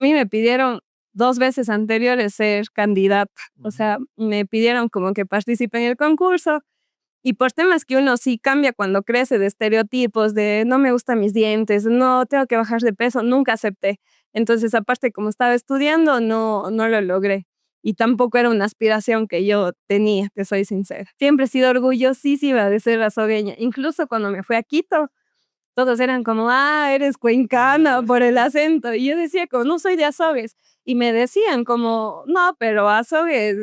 A mí me pidieron 2 veces anteriores ser candidata, o Ujú. sea, me pidieron como que participe en el concurso y por temas que uno sí cambia cuando crece de estereotipos de no me gustan mis dientes, no tengo que bajar de peso, nunca acepté. Entonces, aparte, como estaba estudiando, no lo logré. Y tampoco era una aspiración que yo tenía, te soy sincera. Siempre he sido orgullosísima de ser azogueña. Incluso cuando me fui a Quito, todos eran como, eres cuencana por el acento. Y yo decía, como, no soy de Azogues. Y me decían como, no, pero Azogues,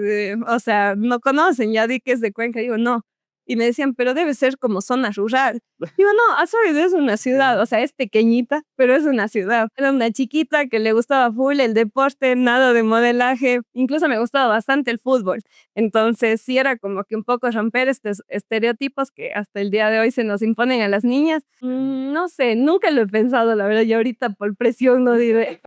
o sea, no conocen, ya di que es de Cuenca. Digo, no. Y me decían, pero debe ser como zona rural. Digo, no, Azogues es una ciudad, Sí. o sea, es pequeñita, pero es una ciudad. Era una chiquita que le gustaba full el deporte, nada de modelaje. Incluso me gustaba bastante el fútbol. Entonces, sí era como que un poco romper estos estereotipos que hasta el día de hoy se nos imponen a las niñas. No sé, nunca lo he pensado, la verdad, y ahorita por presión no diré.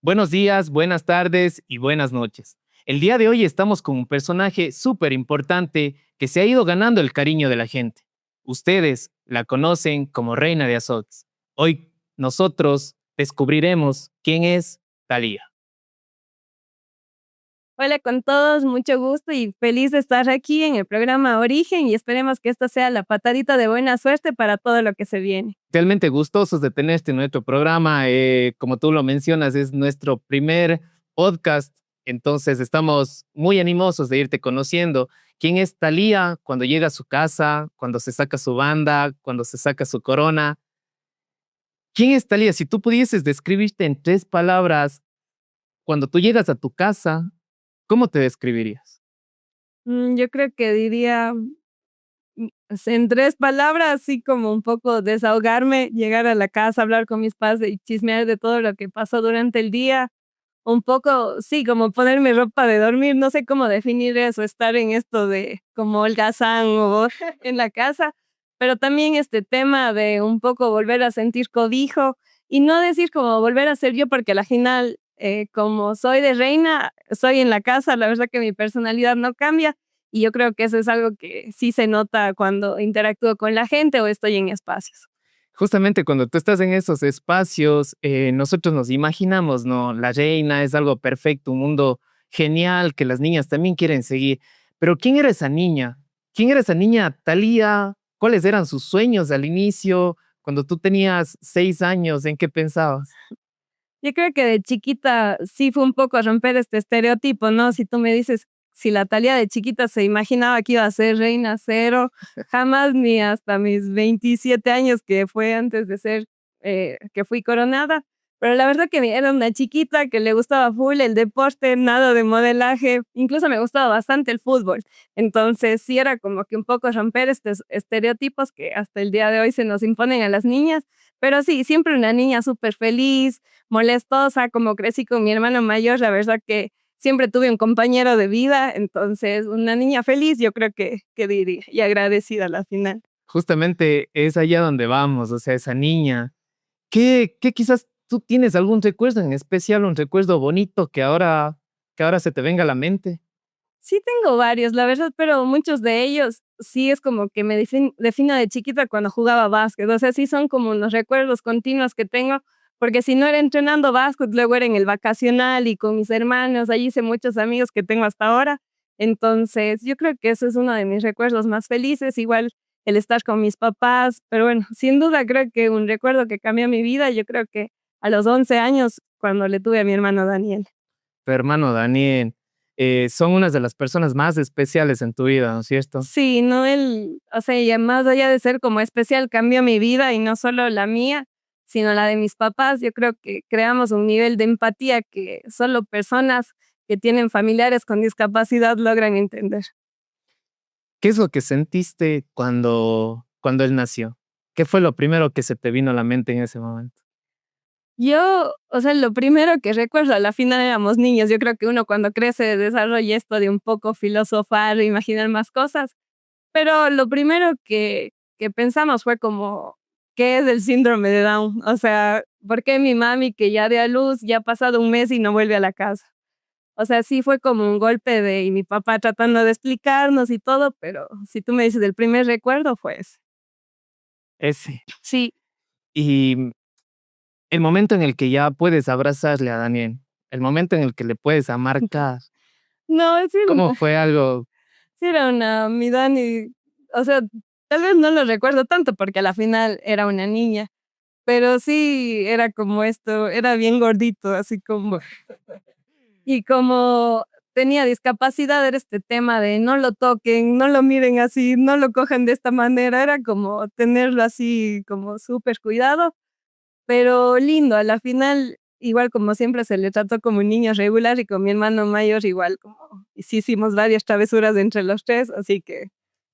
Buenos días, buenas tardes y buenas noches. El día de hoy estamos con un personaje súper importante que se ha ido ganando el cariño de la gente. Ustedes la conocen como Reina de Azogues. Hoy nosotros descubriremos quién es Thalía. Hola con todos, mucho gusto y feliz de estar aquí en el programa Origen y esperemos que esto sea la patadita de buena suerte para todo lo que se viene. Realmente gustosos de tenerte en nuestro programa. Como tú lo mencionas, es nuestro primer podcast, entonces estamos muy animosos de irte conociendo. ¿Quién es Thalía cuando llega a su casa, cuando se saca su banda, cuando se saca su corona? ¿Quién es Thalía? Si tú pudieses describirte en 3 palabras, cuando tú llegas a tu casa, ¿cómo te describirías? Yo creo que diría, en 3 palabras, así como un poco desahogarme, llegar a la casa, hablar con mis padres y chismear de todo lo que pasó durante el día. Un poco, sí, como ponerme ropa de dormir, no sé cómo definir eso, estar en esto de como holgazán o en la casa, pero también este tema de un poco volver a sentir cobijo y no decir como volver a ser yo, porque al final, como soy de reina, soy en la casa, la verdad que mi personalidad no cambia y yo creo que eso es algo que sí se nota cuando interactúo con la gente o estoy en espacios. Justamente cuando tú estás en esos espacios, nosotros nos imaginamos, ¿no? La reina es algo perfecto, un mundo genial que las niñas también quieren seguir. Pero ¿quién era esa niña? ¿Quién era esa niña Thalía? ¿Cuáles eran sus sueños al inicio? Cuando tú tenías 6 años, ¿en qué pensabas? Yo creo que de chiquita sí fue un poco a romper este estereotipo, ¿no? Si tú me dices, si la Thalía de chiquita se imaginaba que iba a ser reina, cero, jamás ni hasta mis 27 años, que fue antes de ser, que fui coronada. Pero la verdad que era una chiquita que le gustaba full el deporte, nada de modelaje, incluso me gustaba bastante el fútbol. Entonces sí era como que un poco romper estos estereotipos que hasta el día de hoy se nos imponen a las niñas. Pero sí, siempre una niña súper feliz, molestosa, como crecí con mi hermano mayor, la verdad que siempre tuve un compañero de vida, entonces una niña feliz, yo creo que diría, y agradecida a la final. Justamente es allá donde vamos, o sea, esa niña. ¿Qué quizás tú tienes algún recuerdo en especial, un recuerdo bonito que ahora se te venga a la mente? Sí tengo varios, la verdad, pero muchos de ellos sí es como que me defino de chiquita cuando jugaba básquet, o sea, sí son como los recuerdos continuos que tengo, porque si no era entrenando básquet, luego era en el vacacional y con mis hermanos, allí hice muchos amigos que tengo hasta ahora, entonces yo creo que eso es uno de mis recuerdos más felices, igual el estar con mis papás, pero bueno, sin duda creo que un recuerdo que cambió mi vida, yo creo que a los 11 años, cuando le tuve a mi hermano Daniel. Tu hermano Daniel, son unas de las personas más especiales en tu vida, ¿no es cierto? Sí, no él, o sea, ya más allá de ser como especial, cambió mi vida y no solo la mía, sino la de mis papás. Yo creo que creamos un nivel de empatía que solo personas que tienen familiares con discapacidad logran entender. ¿Qué es lo que sentiste cuando él nació? ¿Qué fue lo primero que se te vino a la mente en ese momento? Yo, o sea, lo primero que recuerdo, a la final éramos niños, yo creo que uno cuando crece desarrolla esto de un poco filosofar, imaginar más cosas, pero lo primero que pensamos fue como, ¿qué es el síndrome de Down? O sea, ¿por qué mi mami que ya dio a luz, ya ha pasado un mes y no vuelve a la casa? O sea, sí fue como un golpe y mi papá tratando de explicarnos y todo, pero si tú me dices el primer recuerdo fue ese. Ese. Sí. Y el momento en el que ya puedes abrazarle a Daniel, el momento en el que le puedes amarcar, No, sí, ¿cómo fue algo? sí era mi Dani, o sea, tal vez no lo recuerdo tanto porque a la final era una niña, pero sí era como esto, era bien gordito, así como, y como tenía discapacidad, era este tema de no lo toquen, no lo miren así, no lo cojan de esta manera, era como tenerlo así como súper cuidado, pero lindo, a la final, igual como siempre se le trató como un niño regular y con mi hermano mayor igual como, y sí hicimos varias travesuras entre los tres, así que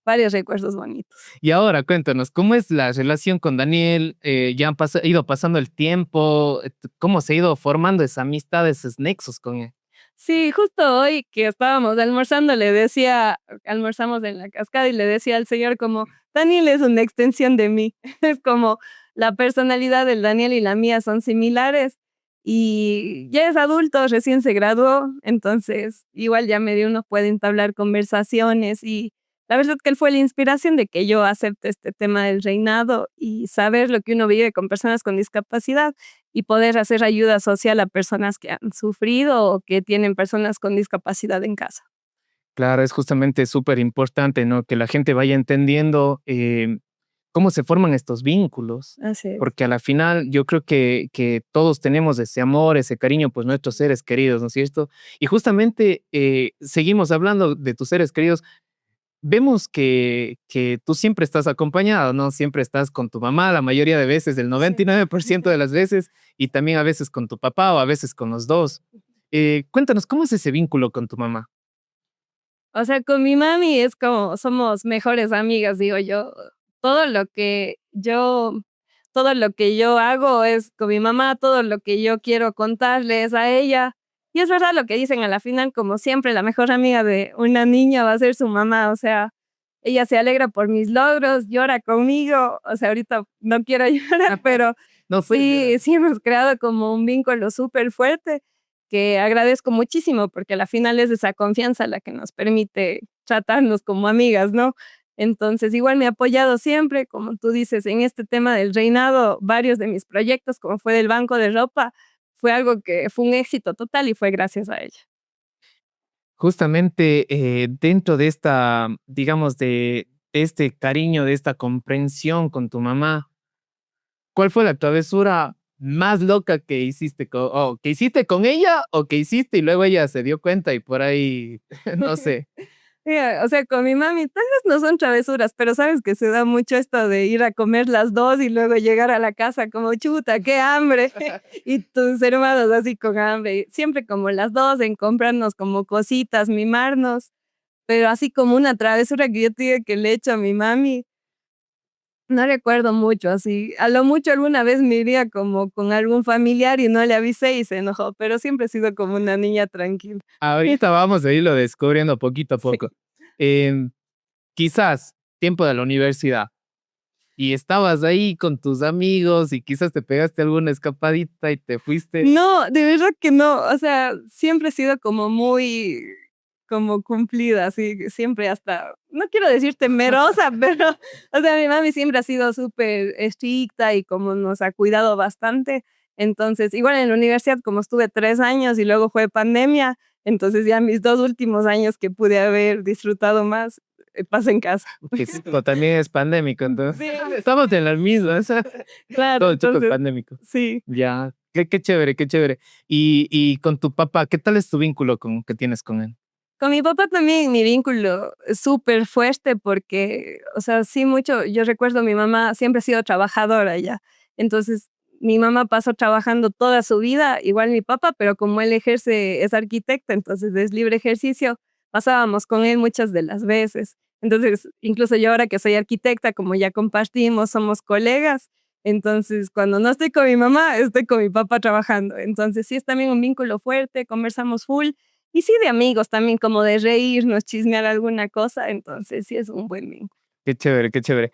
varios recuerdos bonitos. Y ahora cuéntanos, ¿cómo es la relación con Daniel? Ya han ido pasando el tiempo, ¿cómo se ha ido formando esa amistad, esos nexos con él? Sí, justo hoy que estábamos almorzando, le decía, almorzamos en la cascada y le decía al señor como, Daniel es una extensión de mí. Es como la personalidad del Daniel y la mía son similares y ya es adulto, recién se graduó, entonces igual ya medio uno puede entablar conversaciones y la verdad que él fue la inspiración de que yo acepte este tema del reinado y saber lo que uno vive con personas con discapacidad y poder hacer ayuda social a personas que han sufrido o que tienen personas con discapacidad en casa. Claro, es justamente súper importante, ¿no? Que la gente vaya entendiendo cómo se forman estos vínculos, Así es. porque a la final yo creo que todos tenemos ese amor, ese cariño, pues nuestros seres queridos, ¿no es cierto? Y justamente seguimos hablando de tus seres queridos. Vemos que tú siempre estás acompañado, ¿no? Siempre estás con tu mamá, la mayoría de veces, el Sí. 99% de las veces, y también a veces con tu papá o a veces con los dos. Cuéntanos, ¿cómo es ese vínculo con tu mamá? O sea, con mi mami es como somos mejores amigas, digo yo. Todo lo que yo todo lo que yo hago es con mi mamá, todo lo que yo quiero contarle es a ella. Y es verdad lo que dicen a la final, como siempre, la mejor amiga de una niña va a ser su mamá, o sea, ella se alegra por mis logros, llora conmigo, o sea, ahorita no quiero llorar, pero No puedes sí, llorar. sí hemos creado como un vínculo súper fuerte que agradezco muchísimo porque a la final es esa confianza la que nos permite tratarnos como amigas, ¿no? Entonces, igual me ha apoyado siempre, como tú dices, en este tema del reinado, varios de mis proyectos, como fue del banco de ropa, fue algo que fue un éxito total y fue gracias a ella. Justamente dentro de esta, digamos, de este cariño, de esta comprensión con tu mamá, ¿cuál fue la travesura más loca que hiciste o que hiciste con ella o que hiciste y luego ella se dio cuenta y por ahí, no sé? O sea, con mi mami tal vez no son travesuras, pero sabes que se da mucho esto de ir a comer las dos y luego llegar a la casa como chuta, qué hambre, y tus hermanos así con hambre, siempre como las dos en comprarnos como cositas, mimarnos, pero así como una travesura que yo te diga que le he hecho a mi mami, no recuerdo mucho, así, a lo mucho alguna vez me iría como con algún familiar y no le avisé y se enojó, pero siempre he sido como una niña tranquila. Ahorita vamos a irlo descubriendo poquito a Sí. poco. Em, Quizás tiempo de la universidad y estabas ahí con tus amigos y quizás te pegaste alguna escapadita y te fuiste. No, de verdad que no, o sea, siempre he sido como muy como cumplida, así, siempre hasta, no quiero decir temerosa, pero, o sea, mi mami siempre ha sido súper estricta y como nos ha cuidado bastante. Entonces, igual en la universidad, como estuve 3 años y luego fue pandemia, entonces ya mis 2 últimos años que pude haber disfrutado más, pasé en casa. Que sí, pero también es pandémico, entonces. Sí, Estamos en las mismas. claro, Todo el chico es entonces, pandémico. sí. Ya, qué chévere, qué chévere. Y con tu papá, ¿qué tal es tu vínculo que tienes con él? Con mi papá también mi vínculo es súper fuerte porque, o sea, sí mucho, yo recuerdo mi mamá siempre ha sido trabajadora ya, entonces mi mamá pasó trabajando toda su vida, igual mi papá, pero como él ejerce, es arquitecta, entonces es libre ejercicio, pasábamos con él muchas de las veces. Entonces, incluso yo ahora que soy arquitecta, como ya compartimos, somos colegas, entonces cuando no estoy con mi mamá, estoy con mi papá trabajando. Entonces sí es también un vínculo fuerte, conversamos full. Y sí, de amigos también, como de reírnos, chismear alguna cosa, entonces sí es un buen vínculo. Qué chévere, qué chévere.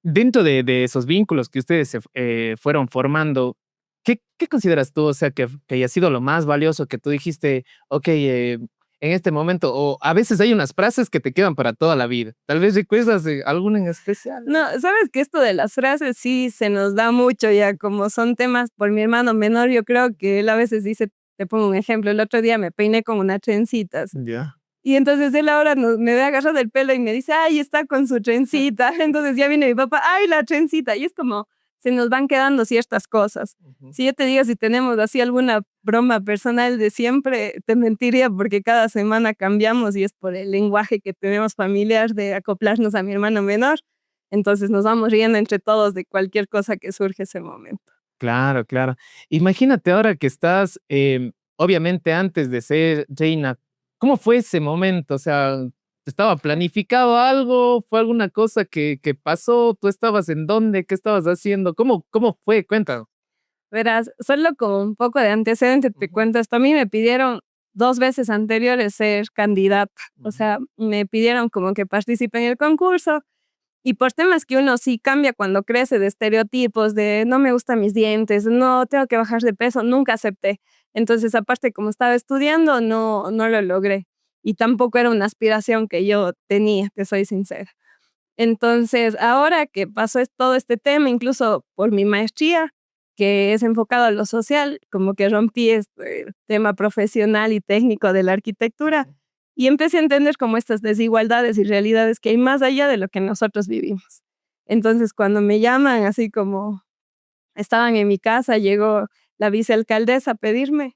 Dentro de esos vínculos que ustedes se fueron formando, ¿Qué consideras tú, o sea, que haya sido lo más valioso que tú dijiste, ok, en este momento, o a veces hay unas frases que te quedan para toda la vida? Tal vez recuerdas de alguna en especial. No, sabes que esto de las frases sí se nos da mucho ya, como son temas por mi hermano menor, yo creo que él a veces dice, te pongo un ejemplo, el otro día me peiné con unas trencitas. Ya. Y entonces él ahora me ve agarrado del pelo y me dice, ay, está con su trencita. Entonces ya viene mi papá, ay, la trencita. Y es como, se nos van quedando ciertas cosas. Ujú. Si yo te digo si tenemos así alguna broma personal de siempre, te mentiría porque cada semana cambiamos y es por el lenguaje que tenemos familiar de acoplarnos a mi hermano menor. Entonces nos vamos riendo entre todos de cualquier cosa que surge ese momento. Claro, claro. Imagínate ahora que estás, obviamente antes de ser reina, ¿cómo fue ese momento? O sea, ¿estaba planificado algo? ¿Fue alguna cosa que pasó? ¿Tú estabas en dónde? ¿Qué estabas haciendo? ¿Cómo fue? Cuéntanos. Verás, solo con un poco de antecedente te Ujú, cuento esto. A mí me pidieron 2 veces anteriores ser candidata. O ujú, sea, me pidieron como que participe en el concurso y por temas que uno sí cambia cuando crece de estereotipos de no me gustan mis dientes, no tengo que bajar de peso, nunca acepté. Entonces, aparte, como estaba estudiando, no lo logré. Y tampoco era una aspiración que yo tenía, te soy sincera. Entonces, ahora que pasó todo este tema, incluso por mi maestría, que es enfocado a lo social, como que rompí este tema profesional y técnico de la arquitectura ujú. y empecé a entender como estas desigualdades y realidades que hay más allá de lo que nosotros vivimos. Entonces, cuando me llaman, así como estaban en mi casa, llegó la vicealcaldesa a pedirme.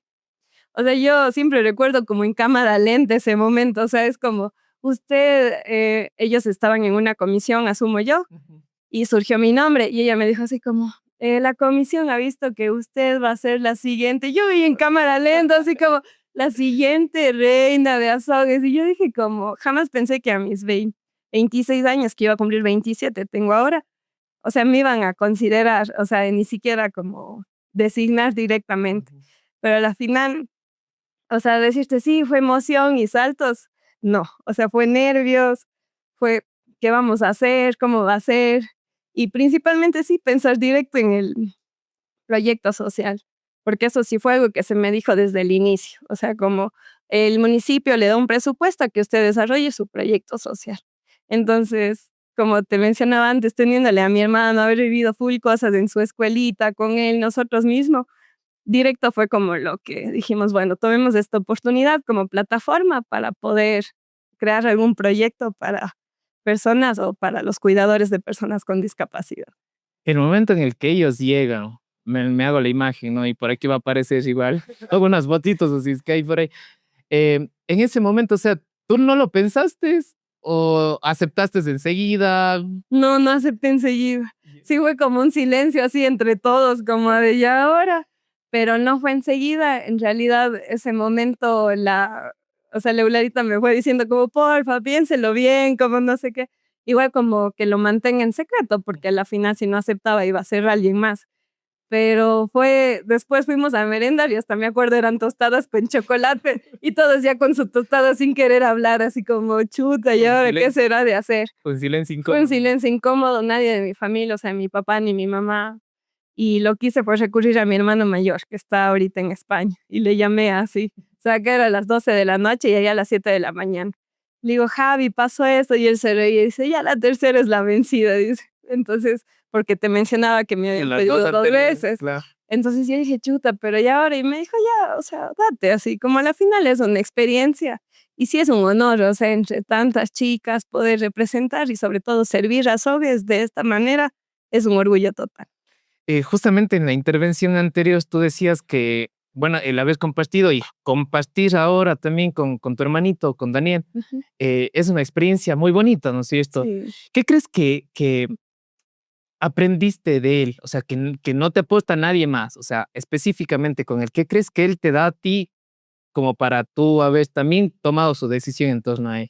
O sea, yo siempre recuerdo como en cámara lenta ese momento, o sea, es como usted, ellos estaban en una comisión, asumo yo, Ujú. y surgió mi nombre y ella me dijo así como, la comisión ha visto que usted va a ser la siguiente. Yo vi en cámara lenta así como la siguiente reina de Azogues y yo dije como, jamás pensé que a mis 26 años, que iba a cumplir 27 tengo ahora, o sea, me iban a considerar, o sea, ni siquiera como designar directamente. Ujú. Pero a la final, o sea, decirte sí, fue emoción y saltos, no, o sea, fue nervios, fue qué vamos a hacer, cómo va a ser, y principalmente sí pensar directo en el proyecto social, porque eso sí fue algo que se me dijo desde el inicio, o sea, como el municipio le da un presupuesto a que usted desarrolle su proyecto social. Entonces, como te mencionaba antes, teniéndole a mi hermano, haber vivido full cosas en su escuelita, con él, nosotros mismos, directo fue como lo que dijimos, bueno, tomemos esta oportunidad como plataforma para poder crear algún proyecto para personas o para los cuidadores de personas con discapacidad. El momento en el que ellos llegan, me hago la imagen, ¿no? Y por aquí va a aparecer igual algunas botitos así es que hay por ahí. En ese momento, o sea, ¿tú no lo pensaste o aceptaste enseguida? No, no acepté enseguida. Sí fue como un silencio así entre todos, como de ya ahora, pero no fue enseguida. En realidad, ese momento, o sea, la Eularita me fue diciendo como, porfa, piénselo bien, como no sé qué. Igual como que lo mantenga en secreto, porque a la final si no aceptaba iba a ser alguien más. Pero después fuimos a merendar y hasta me acuerdo eran tostadas con chocolate y todos ya con su tostada sin querer hablar, así como chuta, ¿y Un ahora qué silencio, será de hacer? un silencio Fue un incómodo. silencio incómodo, nadie de mi familia, o sea, mi papá ni mi mamá. Y lo que hice fue recurrir a mi hermano mayor, que está ahorita en España, y le llamé así. O sea, que era a las 12 de la noche y allá a las 7 de la mañana. Le digo, Javi, pasó esto, y él se reía y dice, ya la tercera es la vencida, dice. Entonces, porque te mencionaba que me En habían las dos pedido 2 anteriores, veces. claro. Entonces yo dije, chuta, pero ya ahora, y me dijo, ya, o sea, date así, como a la final es una experiencia. Y sí es un honor, o sea, entre tantas chicas poder representar y sobre todo servir a Sogues de esta manera es un orgullo total. Justamente en la intervención anterior tú decías que, bueno, el haber compartido y compartir ahora también con tu hermanito, con Daniel, Ujú. es una experiencia muy bonita, ¿no es cierto? Sí. ¿Qué crees que aprendiste de él? O sea, que no te aporta nadie más, o sea, específicamente con él. ¿Qué crees que él te da a ti como para tú haber también tomado su decisión en torno a él?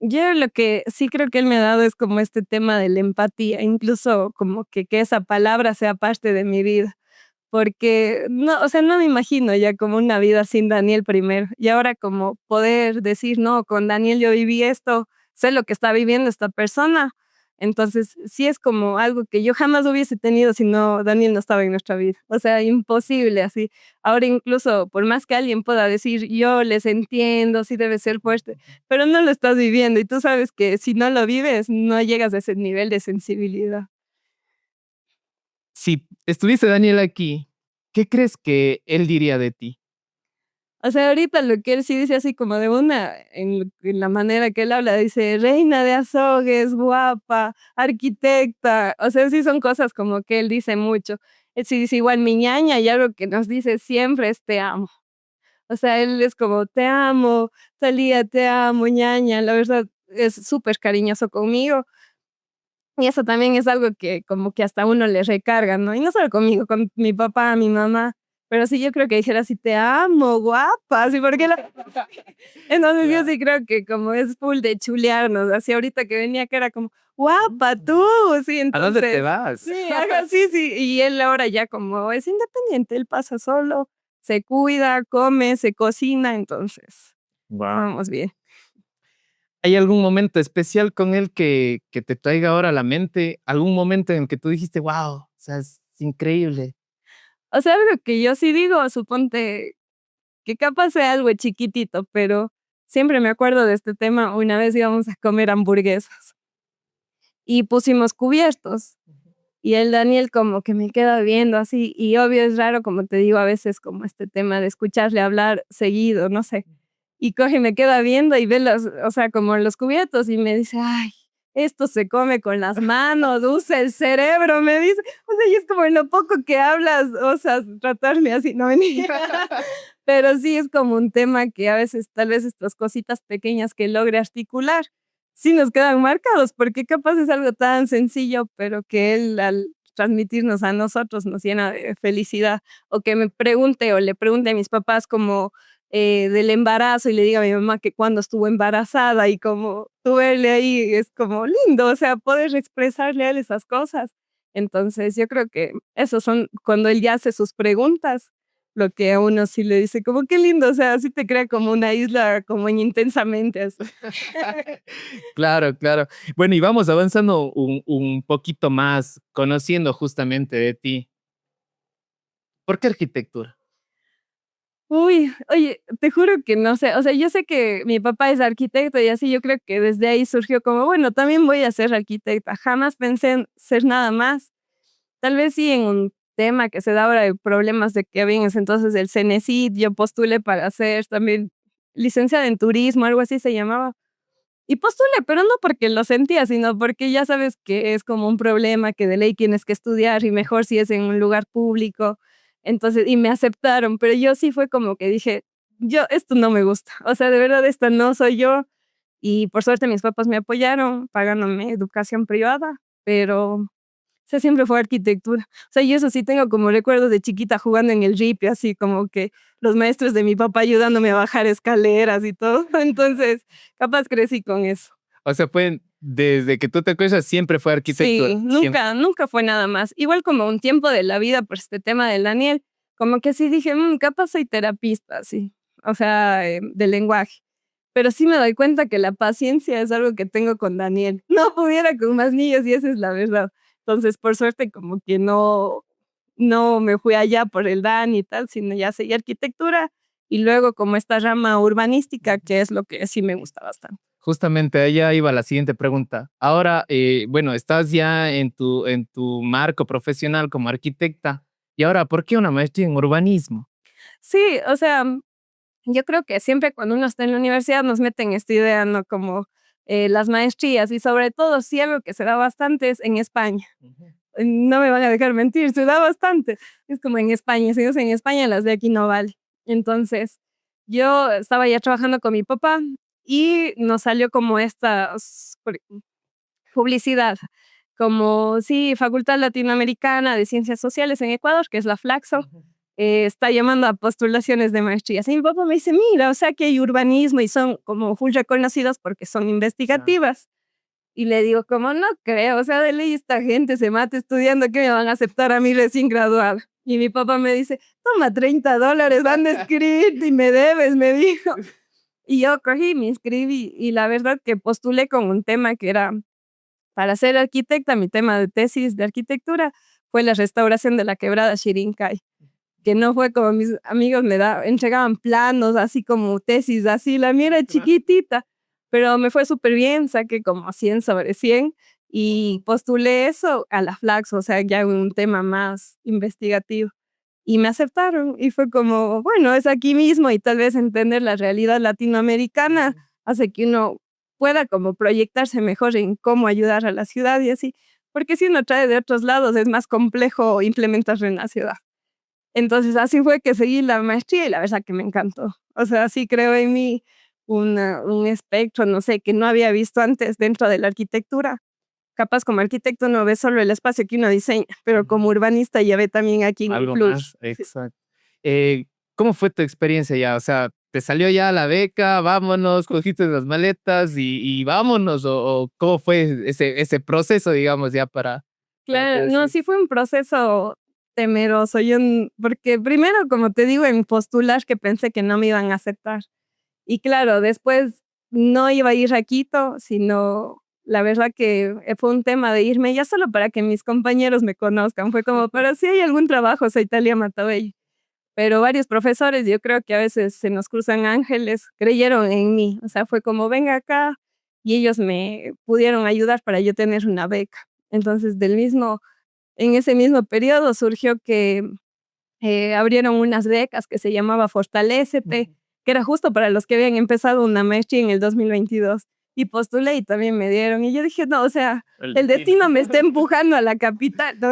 Yo lo que sí creo que él me ha dado es como este tema de la empatía, incluso como que esa palabra sea parte de mi vida, porque no, o sea, no me imagino ya como una vida sin Daniel primero, y ahora como poder decir, no, con Daniel yo viví esto, sé lo que está viviendo esta persona, Entonces, sí es como algo que yo jamás hubiese tenido si no Daniel no estaba en nuestra vida. O sea, imposible así. Ahora incluso, por más que alguien pueda decir, yo les entiendo, sí debe ser fuerte, pero no lo estás viviendo y tú sabes que si no lo vives, no llegas a ese nivel de sensibilidad. Si estuviese Daniel aquí, ¿qué crees que él diría de ti? O sea, ahorita lo que él sí dice así como de una, en la manera que él habla, dice, reina de Azogues, guapa, arquitecta. O sea, sí son cosas como que él dice mucho. Él sí dice igual mi ñaña y algo que nos dice siempre es te amo. O sea, él es como te amo, Talía, te amo, ñaña. La verdad es súper cariñoso conmigo. Y eso también es algo que como que hasta uno le recarga, ¿no? Y no solo conmigo, con mi papá, mi mamá. Pero sí, yo creo que dijera así, te amo, guapa, así, porque la... Entonces yo Ya. sí creo que como es full de chulearnos, así ahorita que venía que era como, guapa, tú, sí, ¿A dónde te entonces, vas? sí, ajá, sí, sí, y él ahora ya como es independiente, él pasa solo, se cuida, come, se cocina, entonces, Wow. vamos bien. ¿Hay algún momento especial con él que te traiga ahora a la mente? ¿Algún momento en el que tú dijiste, wow, o sea, es increíble? O sea, algo que yo sí digo, suponte que capaz sea algo chiquitito, pero siempre me acuerdo de este tema. Una vez íbamos a comer hamburguesas y pusimos cubiertos y el Daniel como que me queda viendo así y obvio es raro, como te digo, a veces como este tema de escucharle hablar seguido, no sé. Y coge y me queda viendo y ve los, o sea, como los cubiertos y me dice, ay, esto se come con las manos, usa el cerebro, me dice. O sea, y es como en lo poco que hablas, o sea, tratarme así, no venía. Pero sí es como un tema que a veces, tal vez estas cositas pequeñas que logre articular, sí nos quedan marcados, porque capaz es algo tan sencillo, pero que él al transmitirnos a nosotros nos llena de felicidad. O que me pregunte o le pregunte a mis papás como del embarazo y le diga a mi mamá que cuando estuvo embarazada y como tú verle ahí es como lindo, o sea, poder expresarle a él esas cosas. Entonces yo creo que esos son cuando él ya hace sus preguntas lo que a uno sí le dice, como qué lindo, o sea, así te crea como una isla, como en intensamente así. Claro, claro. Bueno, y vamos avanzando un poquito más, conociendo justamente de ti. ¿Por qué arquitectura? Uy, oye, te juro que no sé, o sea, yo sé que mi papá es arquitecto y así, yo creo que desde ahí surgió como, bueno, también voy a ser arquitecta. Jamás pensé en ser nada más. Tal vez sí en un tema que se da ahora de problemas de que había en ese entonces el CENESID, yo postulé para ser también licenciada en turismo, algo así se llamaba. Y postulé, pero no porque lo sentía, sino porque ya sabes que es como un problema que de ley tienes que estudiar y mejor si es en un lugar público. Entonces, y me aceptaron, pero yo sí fue como que dije, yo, esto no me gusta. O sea, de verdad, esta no soy yo. Y por suerte mis papás me apoyaron pagándome educación privada, pero sea, siempre fue arquitectura. O sea, y eso sí tengo como recuerdos de chiquita jugando en el ripio, así como que los maestros de mi papá ayudándome a bajar escaleras y todo. Entonces, capaz crecí con eso. O sea, fue desde que tú te acuerdas, siempre fue Sí, arquitectura. Siempre. nunca fue nada más. Igual como un tiempo de la vida por este tema del Daniel, como que sí dije, capaz soy terapista, sí. O sea, de lenguaje. Pero sí me doy cuenta que la paciencia es algo que tengo con Daniel. No pudiera con más niños y esa es la verdad. Entonces, por suerte, como que no me fui allá por el DAN y tal, sino ya seguí arquitectura y luego como esta rama urbanística, que es lo que sí me gusta bastante. Justamente allá iba la siguiente pregunta. Ahora, bueno, estás ya en tu marco profesional como arquitecta. Y ahora, ¿por qué una maestría en urbanismo? Sí, o sea, yo creo que siempre cuando uno está en la universidad nos meten esta idea, ¿no? Como las maestrías y sobre todo, sí, algo que se da bastante es en España. Ujú. No me van a dejar mentir, se da bastante. Es como en España, si no es en España, las de aquí no vale. Entonces, yo estaba ya trabajando con mi papá y nos salió como esta publicidad, como sí, Facultad Latinoamericana de Ciencias Sociales en Ecuador, que es la Flaxo, Ujú. está llamando a postulaciones de maestrías. Y mi papá me dice, mira, o sea que hay urbanismo y son como full reconocidos porque son Ya. investigativas. Y le digo, como no creo, o sea, de ley esta gente se mata estudiando, que me van a aceptar a mí recién graduada. Y mi papá me dice, toma $30, van a escribir y me debes, me dijo. Y yo cogí, me inscribí y la verdad que postulé con un tema que era para ser arquitecta, mi tema de tesis de arquitectura fue la restauración de la quebrada Shirincay, que no fue como mis amigos entregaban planos, así como tesis, así, la mía era chiquitita, pero me fue súper bien, saqué como 100 sobre 100 y postulé eso a la Flaxo, o sea, ya un tema más investigativo. Y me aceptaron y fue como, bueno, es aquí mismo y tal vez entender la realidad latinoamericana hace que uno pueda como proyectarse mejor en cómo ayudar a la ciudad y así, porque si uno trae de otros lados es más complejo implementarlo en la ciudad. Entonces así fue que seguí la maestría y la verdad que me encantó. O sea, sí creo en mí un espectro, no sé, que no había visto antes dentro de la arquitectura. Capaz como arquitecto no ve solo el espacio que uno diseña, pero como urbanista ya ve también aquí en Algo incluye. más, exacto. ¿Cómo fue tu experiencia ya? O sea, ¿te salió ya la beca? Vámonos, cogiste las maletas y vámonos. ¿O cómo fue ese proceso, digamos, ya para Claro, no, decir? sí fue un proceso temeroso. Porque primero, como te digo, en postular que pensé que no me iban a aceptar. Y claro, después no iba a ir a Quito, sino la verdad que fue un tema de irme ya solo para que mis compañeros me conozcan. Fue como, pero si hay algún trabajo, soy Talia Matabello. Pero varios profesores, yo creo que a veces se nos cruzan ángeles, creyeron en mí. O sea, fue como, venga acá, y ellos me pudieron ayudar para yo tener una beca. Entonces, en ese mismo periodo surgió que abrieron unas becas que se llamaba Fortalécete, que era justo para los que habían empezado una maestría en el 2022. Y postulé y también me dieron. Y yo dije, no, o sea, el destino me está empujando a la capital. ¿No?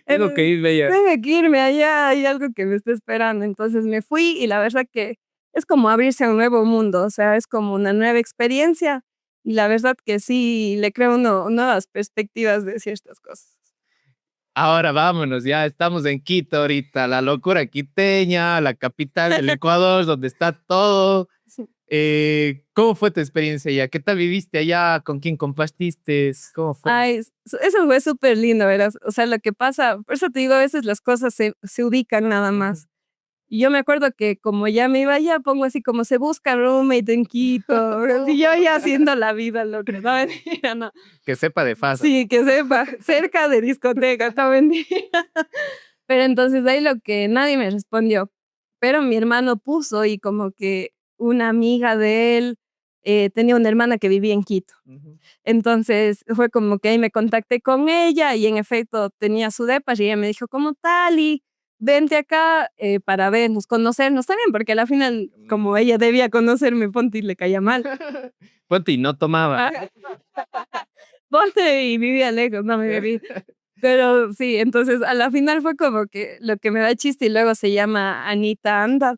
Tengo que irme ya. Tengo que irme allá, hay algo que me está esperando. Entonces me fui y la verdad que es como abrirse a un nuevo mundo, o sea, es como una nueva experiencia. Y la verdad que sí, le creo nuevas perspectivas de ciertas cosas. Ahora vámonos, ya estamos en Quito ahorita, la locura quiteña, la capital del Ecuador, donde está todo. Sí. ¿Cómo fue tu experiencia allá? ¿Qué tal viviste allá? ¿Con quién compartiste? ¿Cómo fue? Ay, eso fue súper lindo, ¿verdad? O sea, lo que pasa, por eso te digo, a veces las cosas se ubican nada más. Y yo me acuerdo que como ya me iba allá, pongo así como se busca roommate en Quito, y yo ya haciendo la vida, lo que no mentira, no. Que sepa de fácil. Sí, que sepa, cerca de discoteca, no mentira. Pero entonces ahí lo que nadie me respondió, pero mi hermano puso y como que una amiga de él tenía una hermana que vivía en Quito. Entonces fue como que ahí me contacté con ella y en efecto tenía su depa y ella me dijo, ¿cómo tal? Y vente acá para vernos, conocernos también, porque al final, como ella debía conocerme, ponte y le caía mal. Ponte y no tomaba. Ah, ponte y vivía lejos, no me bebí. Pero sí, entonces a la final fue como que lo que me da chiste y luego se llama Anita Anda.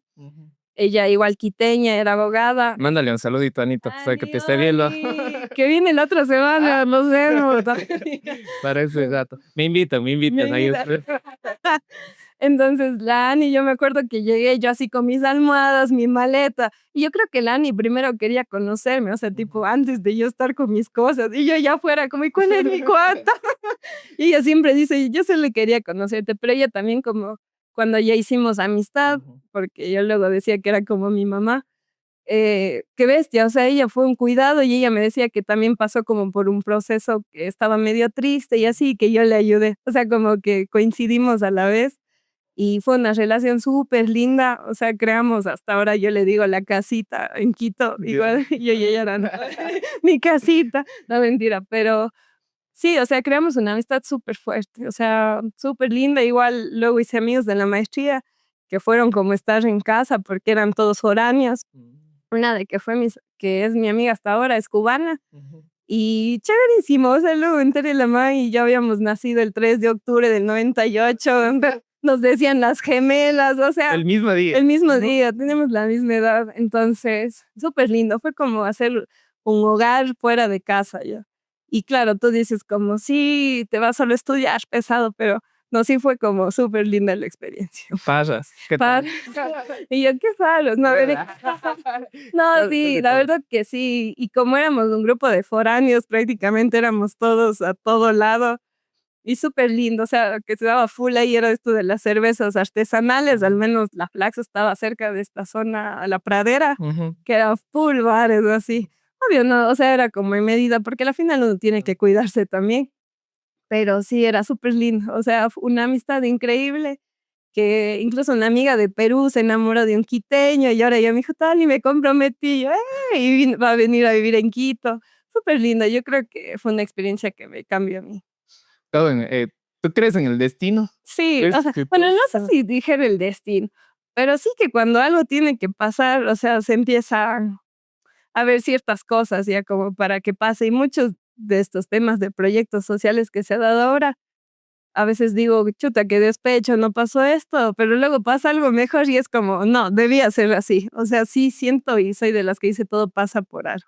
Ella igual quiteña, era abogada. Mándale un saludito, Anito, sabe que Ani, te esté viendo. Oli, que viene la otra semana, nos vemos. Para ese rato. Me Mi invitan ahí. vida. Entonces, la Ani, yo me acuerdo que llegué yo así con mis almohadas, mi maleta, y yo creo que la Ani primero quería conocerme, o sea, tipo, antes de yo estar con mis cosas, y yo ya fuera como, ¿y cuál es mi cuarto? Y ella siempre dice, yo solo quería conocerte, pero ella también como cuando ya hicimos amistad, porque yo luego decía que era como mi mamá, qué bestia, o sea, ella fue un cuidado y ella me decía que también pasó como por un proceso que estaba medio triste y así, que yo le ayudé, o sea, como que coincidimos a la vez y fue una relación súper linda, o sea, creamos hasta ahora, yo le digo la casita en Quito, igual yo y ella eran mi casita, no mentira, pero sí, o sea, creamos una amistad súper fuerte, o sea, súper linda, igual luego hice amigos de la maestría que fueron como estar en casa porque eran todos foráneos, una de que es mi amiga hasta ahora, es cubana. Y chéverísimo, o sea, luego entré la mamá y ya habíamos nacido el 3 de octubre del 98, nos decían las gemelas, o sea, El mismo día. el mismo día, tenemos la misma edad, entonces, súper lindo, fue como hacer un hogar fuera de casa ya. Y claro, tú dices como, sí, te vas solo a estudiar, pesado, pero no, sí fue como súper linda la experiencia. Pasas. ¿Qué tal? Y yo, qué faros, no, no, sí, la todo. verdad que sí. Y como éramos un grupo de foráneos, prácticamente éramos todos a todo lado. Y súper lindo, o sea, que se daba full ahí era esto de las cervezas artesanales, al menos la Flax estaba cerca de esta zona, la pradera, Ujú. que era full bares o así. Obvio, no, o sea, era como en medida, porque al final uno tiene que cuidarse también. Pero sí, era súper lindo. O sea, fue una amistad increíble, que incluso una amiga de Perú se enamoró de un quiteño y ahora yo me dijo, tal, y me comprometí, yo, y va a venir a vivir en Quito. Súper lindo. Yo creo que fue una experiencia que me cambió a mí. Todo ¿tú crees en el destino? Sí, o ¿Crees sea, que bueno, todo no sé está- si dijera el destino, pero sí que cuando algo tiene que pasar, o sea, se empieza a ver ciertas cosas ya como para que pase. Y muchos de estos temas de proyectos sociales que se ha dado ahora, a veces digo, chuta, qué despecho, no pasó esto, pero luego pasa algo mejor y es como, no, debía ser así. O sea, sí siento y soy de las que dice todo pasa por algo.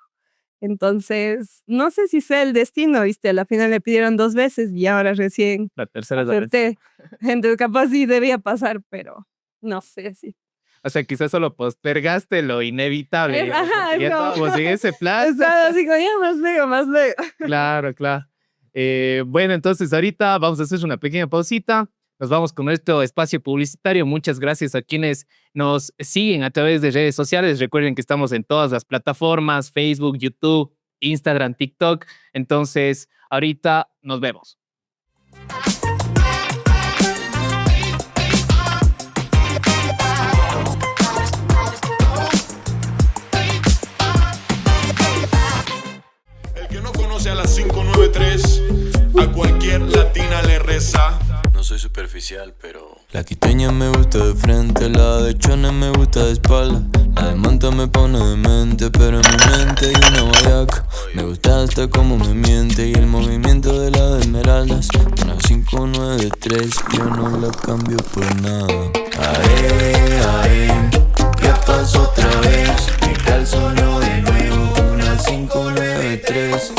Entonces, no sé si sea el destino, ¿viste? A la final me pidieron 2 veces y ahora recién La tercera es la vencida. acerté. Entonces, capaz sí debía pasar, pero no sé si. O sea, quizás solo postergaste lo inevitable, digamos, Ajá, porque es ya como, estábamos en ese plan. estaba así como, ya más luego, más luego. Claro, claro. Bueno, entonces ahorita vamos a hacer una pequeña pausita. Nos vamos con nuestro espacio publicitario. Muchas gracias a quienes nos siguen a través de redes sociales. Recuerden que estamos en todas las plataformas, Facebook, YouTube, Instagram, TikTok. Entonces, ahorita nos vemos. El que no conoce a las 593, a cualquier latina le reza. No soy superficial, pero la quiteña me gusta de frente, la de Chone me gusta de espalda. La de Manta me pone de mente, pero en mi mente hay una guayaca. Me gusta hasta cómo me miente y el movimiento de la de Esmeraldas. Una 593, yo no la cambio por nada. Ae, ae, ya pasó otra vez. Me calzo yo de nuevo, una 593.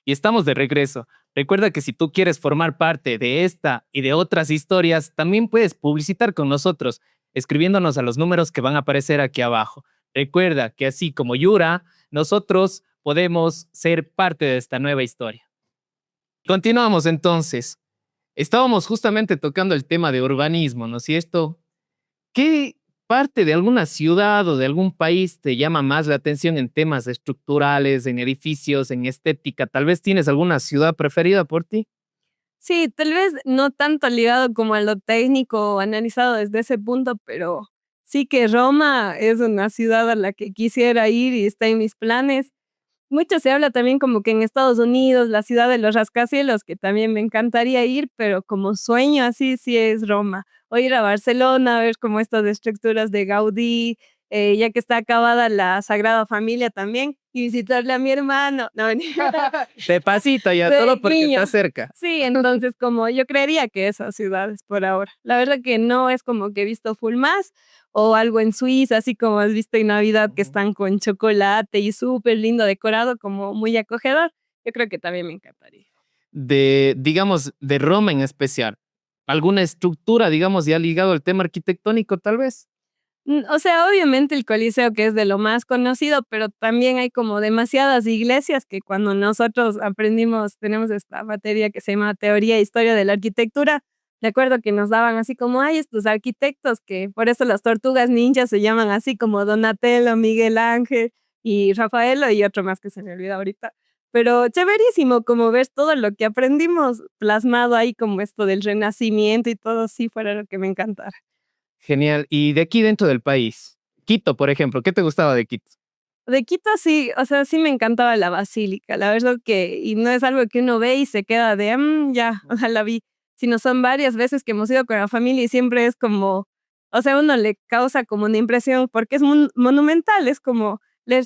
Y estamos de regreso. Recuerda que si tú quieres formar parte de esta y de otras historias, también puedes publicitar con nosotros, escribiéndonos a los números que van a aparecer aquí abajo. Recuerda que así como Yura, nosotros podemos ser parte de esta nueva historia. Continuamos entonces. Estábamos justamente tocando el tema de urbanismo, ¿no es cierto? ¿Qué parte de alguna ciudad o de algún país te llama más la atención en temas estructurales, en edificios, en estética? Tal vez tienes alguna ciudad preferida por ti. Sí, tal vez no tanto ligado como a lo técnico o analizado desde ese punto, pero sí que Roma es una ciudad a la que quisiera ir y está en mis planes. Mucho se habla también como que en Estados Unidos, la ciudad de los rascacielos, que también me encantaría ir, pero como sueño así sí es Roma. O ir a Barcelona, a ver como estas estructuras de Gaudí, ya que está acabada la Sagrada Familia también, y visitarle a mi hermano. No, De pasito ya, de solo porque niño. está cerca. Sí, entonces como yo creería que esas ciudades por ahora. La verdad que no es como que he visto full más o algo en Suiza, así como has visto en Navidad que están con chocolate y súper lindo decorado, como muy acogedor. Yo creo que también me encantaría. De, digamos, de Roma en especial. ¿Alguna estructura, digamos, ya ligado al tema arquitectónico, tal vez? O sea, obviamente el Coliseo que es de lo más conocido, pero también hay como demasiadas iglesias que cuando nosotros aprendimos, tenemos esta materia que se llama Teoría e Historia de la Arquitectura, recuerdo que nos daban así como, hay estos arquitectos que por eso las tortugas ninjas se llaman así como Donatello, Miguel Ángel y Rafaelo y otro más que se me olvida ahorita. Pero chéverísimo como ves todo lo que aprendimos plasmado ahí como esto del renacimiento y todo, sí fuera lo que me encantara. Genial. Y de aquí dentro del país, Quito, por ejemplo, ¿qué te gustaba de Quito? De Quito sí, o sea, sí me encantaba la basílica, la verdad que, y no es algo que uno ve y se queda de, ya, o sea, la vi, sino son varias veces que hemos ido con la familia y siempre es como, o sea, uno le causa como una impresión porque es monumental, es como la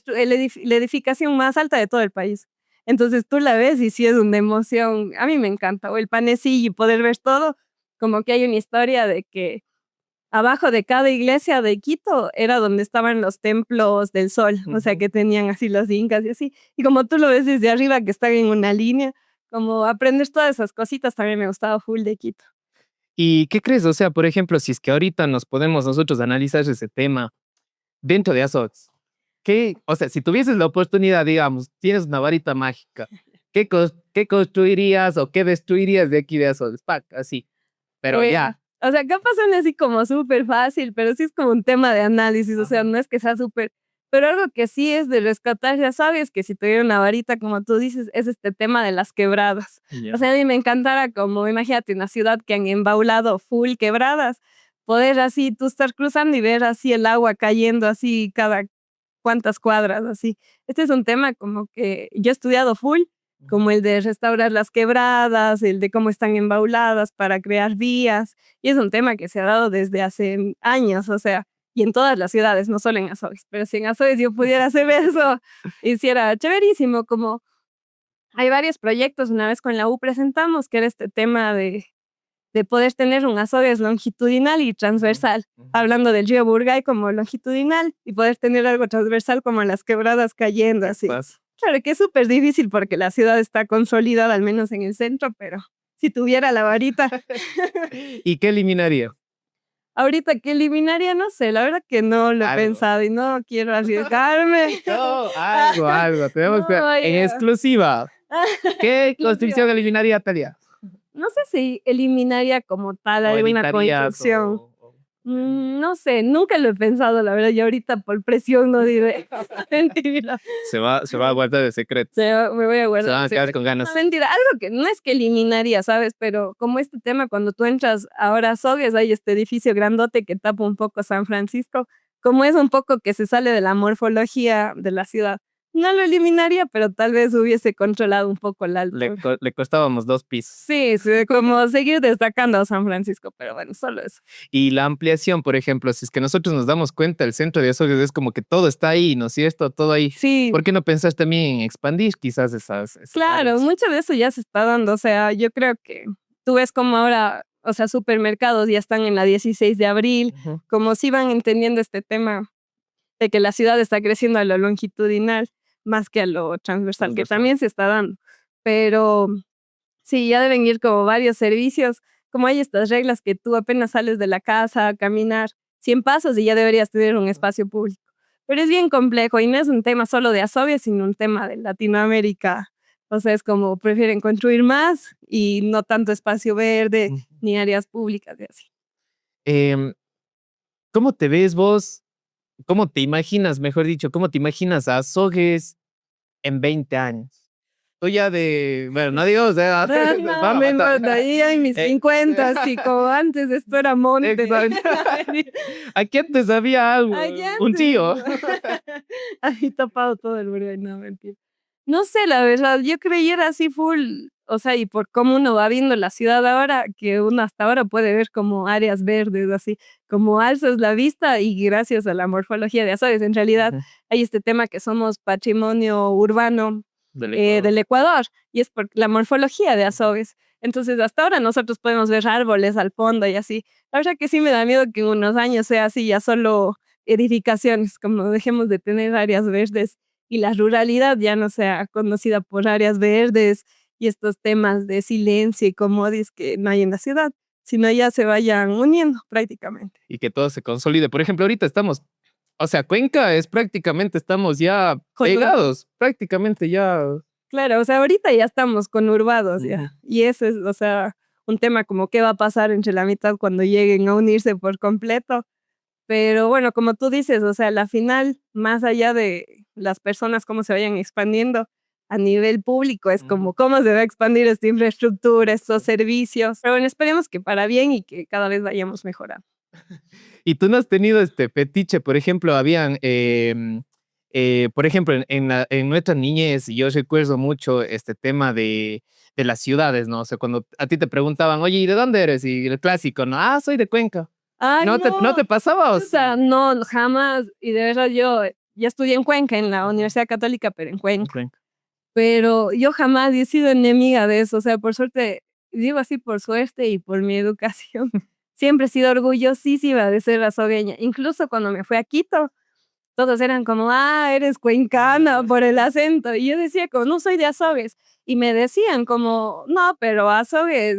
edificación más alta de todo el país. Entonces tú la ves y sí es una emoción, a mí me encanta, o el panecillo y poder ver todo, como que hay una historia de que abajo de cada iglesia de Quito era donde estaban los templos del sol, o sea, Ujú. que tenían así los incas y así. Y como tú lo ves desde arriba, que están en una línea, como aprender todas esas cositas también me gustaba full de Quito. ¿Y qué crees? O sea, por ejemplo, si es que ahorita nos podemos nosotros analizar ese tema dentro de Azox, ¿qué? O sea, si tuvieses la oportunidad, digamos, tienes una varita mágica, ¿qué, ¿qué construirías o qué destruirías de aquí de Azogues? Pac, así. Pero Bueno, ya. O sea, capaz suena así como súper fácil, pero sí es como un tema de análisis, o sea, no es que sea súper, pero algo que sí es de rescatar, ya sabes, que si tuviera una varita, como tú dices, es este tema de las quebradas. Ya. O sea, a mí me encantara como, imagínate, una ciudad que han embaulado full quebradas, poder así tú estar cruzando y ver así el agua cayendo así cada cuantas cuadras, así. Este es un tema como que yo he estudiado full, como el de restaurar las quebradas, el de cómo están embauladas para crear vías, y es un tema que se ha dado desde hace años, o sea, y en todas las ciudades, no solo en Azogues, pero si en Azogues yo pudiera hacer eso, hiciera chéverísimo, como hay varios proyectos, una vez con la U presentamos, que era este tema de poder tener un Azogues longitudinal y transversal, hablando del río Burgay como longitudinal y poder tener algo transversal como las quebradas cayendo así. Paz. Claro que es súper difícil porque la ciudad está consolidada, al menos en el centro, pero si tuviera la varita, ¿Y qué eliminaría? ahorita que eliminaría, no sé, la verdad que no lo he Algo. pensado y no quiero arriesgarme. No, algo. Tenemos No, en ya. exclusiva. ¿Qué construcción eliminaría, Talia? No sé si eliminaría como tal ¿O alguna editarías construcción. o- No sé, nunca lo he pensado, la verdad, y ahorita por presión no diré. Mentira. Se va a guardar el secreto? Me voy a Se guardar. van a quedar secreto. con ganas. No, mentira, algo que no es que eliminaría, ¿sabes? Pero como este tema, cuando tú entras ahora a Sogues, hay este edificio grandote que tapa un poco San Francisco, como es un poco que se sale de la morfología de la ciudad. No lo eliminaría, pero tal vez hubiese controlado un poco la altura. Le costábamos 2 pisos. Sí, sí, como seguir destacando a San Francisco, pero bueno, solo eso. Y la ampliación, por ejemplo, si es que nosotros nos damos cuenta, el centro de Azogues es como que todo está ahí, ¿no es cierto? Todo ahí. Sí, ¿Por qué no pensás también en expandir quizás esas claro, áreas? mucho de eso ya se está dando, o sea, yo creo que tú ves como ahora, o sea, supermercados ya están en la 16 de abril, Ujú. como si van entendiendo este tema de que la ciudad está creciendo a lo longitudinal más que a lo transversal, que Transversal. también se está dando, pero sí, ya deben ir como varios servicios, como hay estas reglas que tú apenas sales de la casa a caminar 100 pasos y ya deberías tener un espacio público. Pero es bien complejo y no es un tema solo de Azogues, sino un tema de Latinoamérica. O sea, es como prefieren construir más y no tanto espacio verde Ujú. ni áreas públicas y así. Em, ¿Cómo te ves vos? ¿Cómo te imaginas, mejor dicho, cómo te imaginas a Azogues en 20 años? Tú ya de, bueno, no digo, o sea, No, me importa, ahí hay mis Eh, 50, así como antes esto era monte. Exacto. Aquí antes había algo, Ay, ya un antes, tío. ¿no? Ahí tapado todo el burde, no, mentira. No sé, la verdad, yo creyera así full, o sea, y por cómo uno va viendo la ciudad ahora, que uno hasta ahora puede ver como áreas verdes, así, como alzas la vista y gracias a la morfología de Azores, en realidad Ujú. hay este tema que somos patrimonio urbano Del Ecuador. del Ecuador, y es por la morfología de Azores. Entonces, hasta ahora nosotros podemos ver árboles al fondo y así. La verdad que sí me da miedo que en unos años sea así, ya solo edificaciones, como dejemos de tener áreas verdes y la ruralidad ya no sea conocida por áreas verdes y estos temas de silencio y comodis que no hay en la ciudad, sino ya se vayan uniendo prácticamente. Y que todo se consolide. Por ejemplo, ahorita estamos, o sea, Cuenca es prácticamente, estamos ya Joder. pegados, prácticamente ya. Claro, o sea, ahorita ya estamos conurbados ya. Ujú. Y eso es, o sea, un tema como qué va a pasar entre la mitad cuando lleguen a unirse por completo. Pero bueno, como tú dices, o sea, la final, más allá de las personas, cómo se vayan expandiendo a nivel público, es como Ujú. cómo se va a expandir esta infraestructura, estos servicios. Pero bueno, esperemos que para bien y que cada vez vayamos mejorando. Y tú no has tenido este fetiche, por ejemplo, habían, por ejemplo, en nuestra niñez, yo recuerdo mucho este tema de las ciudades, ¿no? O sea, cuando a ti te preguntaban, oye, ¿y de dónde eres? Y el clásico, ¿no? Ah, soy de Cuenca. Ay, ¿No te pasaba o o sí? sea, no, jamás. Y de verdad yo ya estudié en Cuenca, en la Universidad Católica, pero en Cuenca. Cuenca. Pero yo jamás he sido enemiga de eso, o sea, por suerte, digo así por suerte y por mi educación, siempre he sido orgullosísima de ser azogueña. Incluso cuando me fui a Quito, todos eran como, eres cuencana por el acento. Y yo decía como, no soy de Azogues. Y me decían como, no, pero Azogues,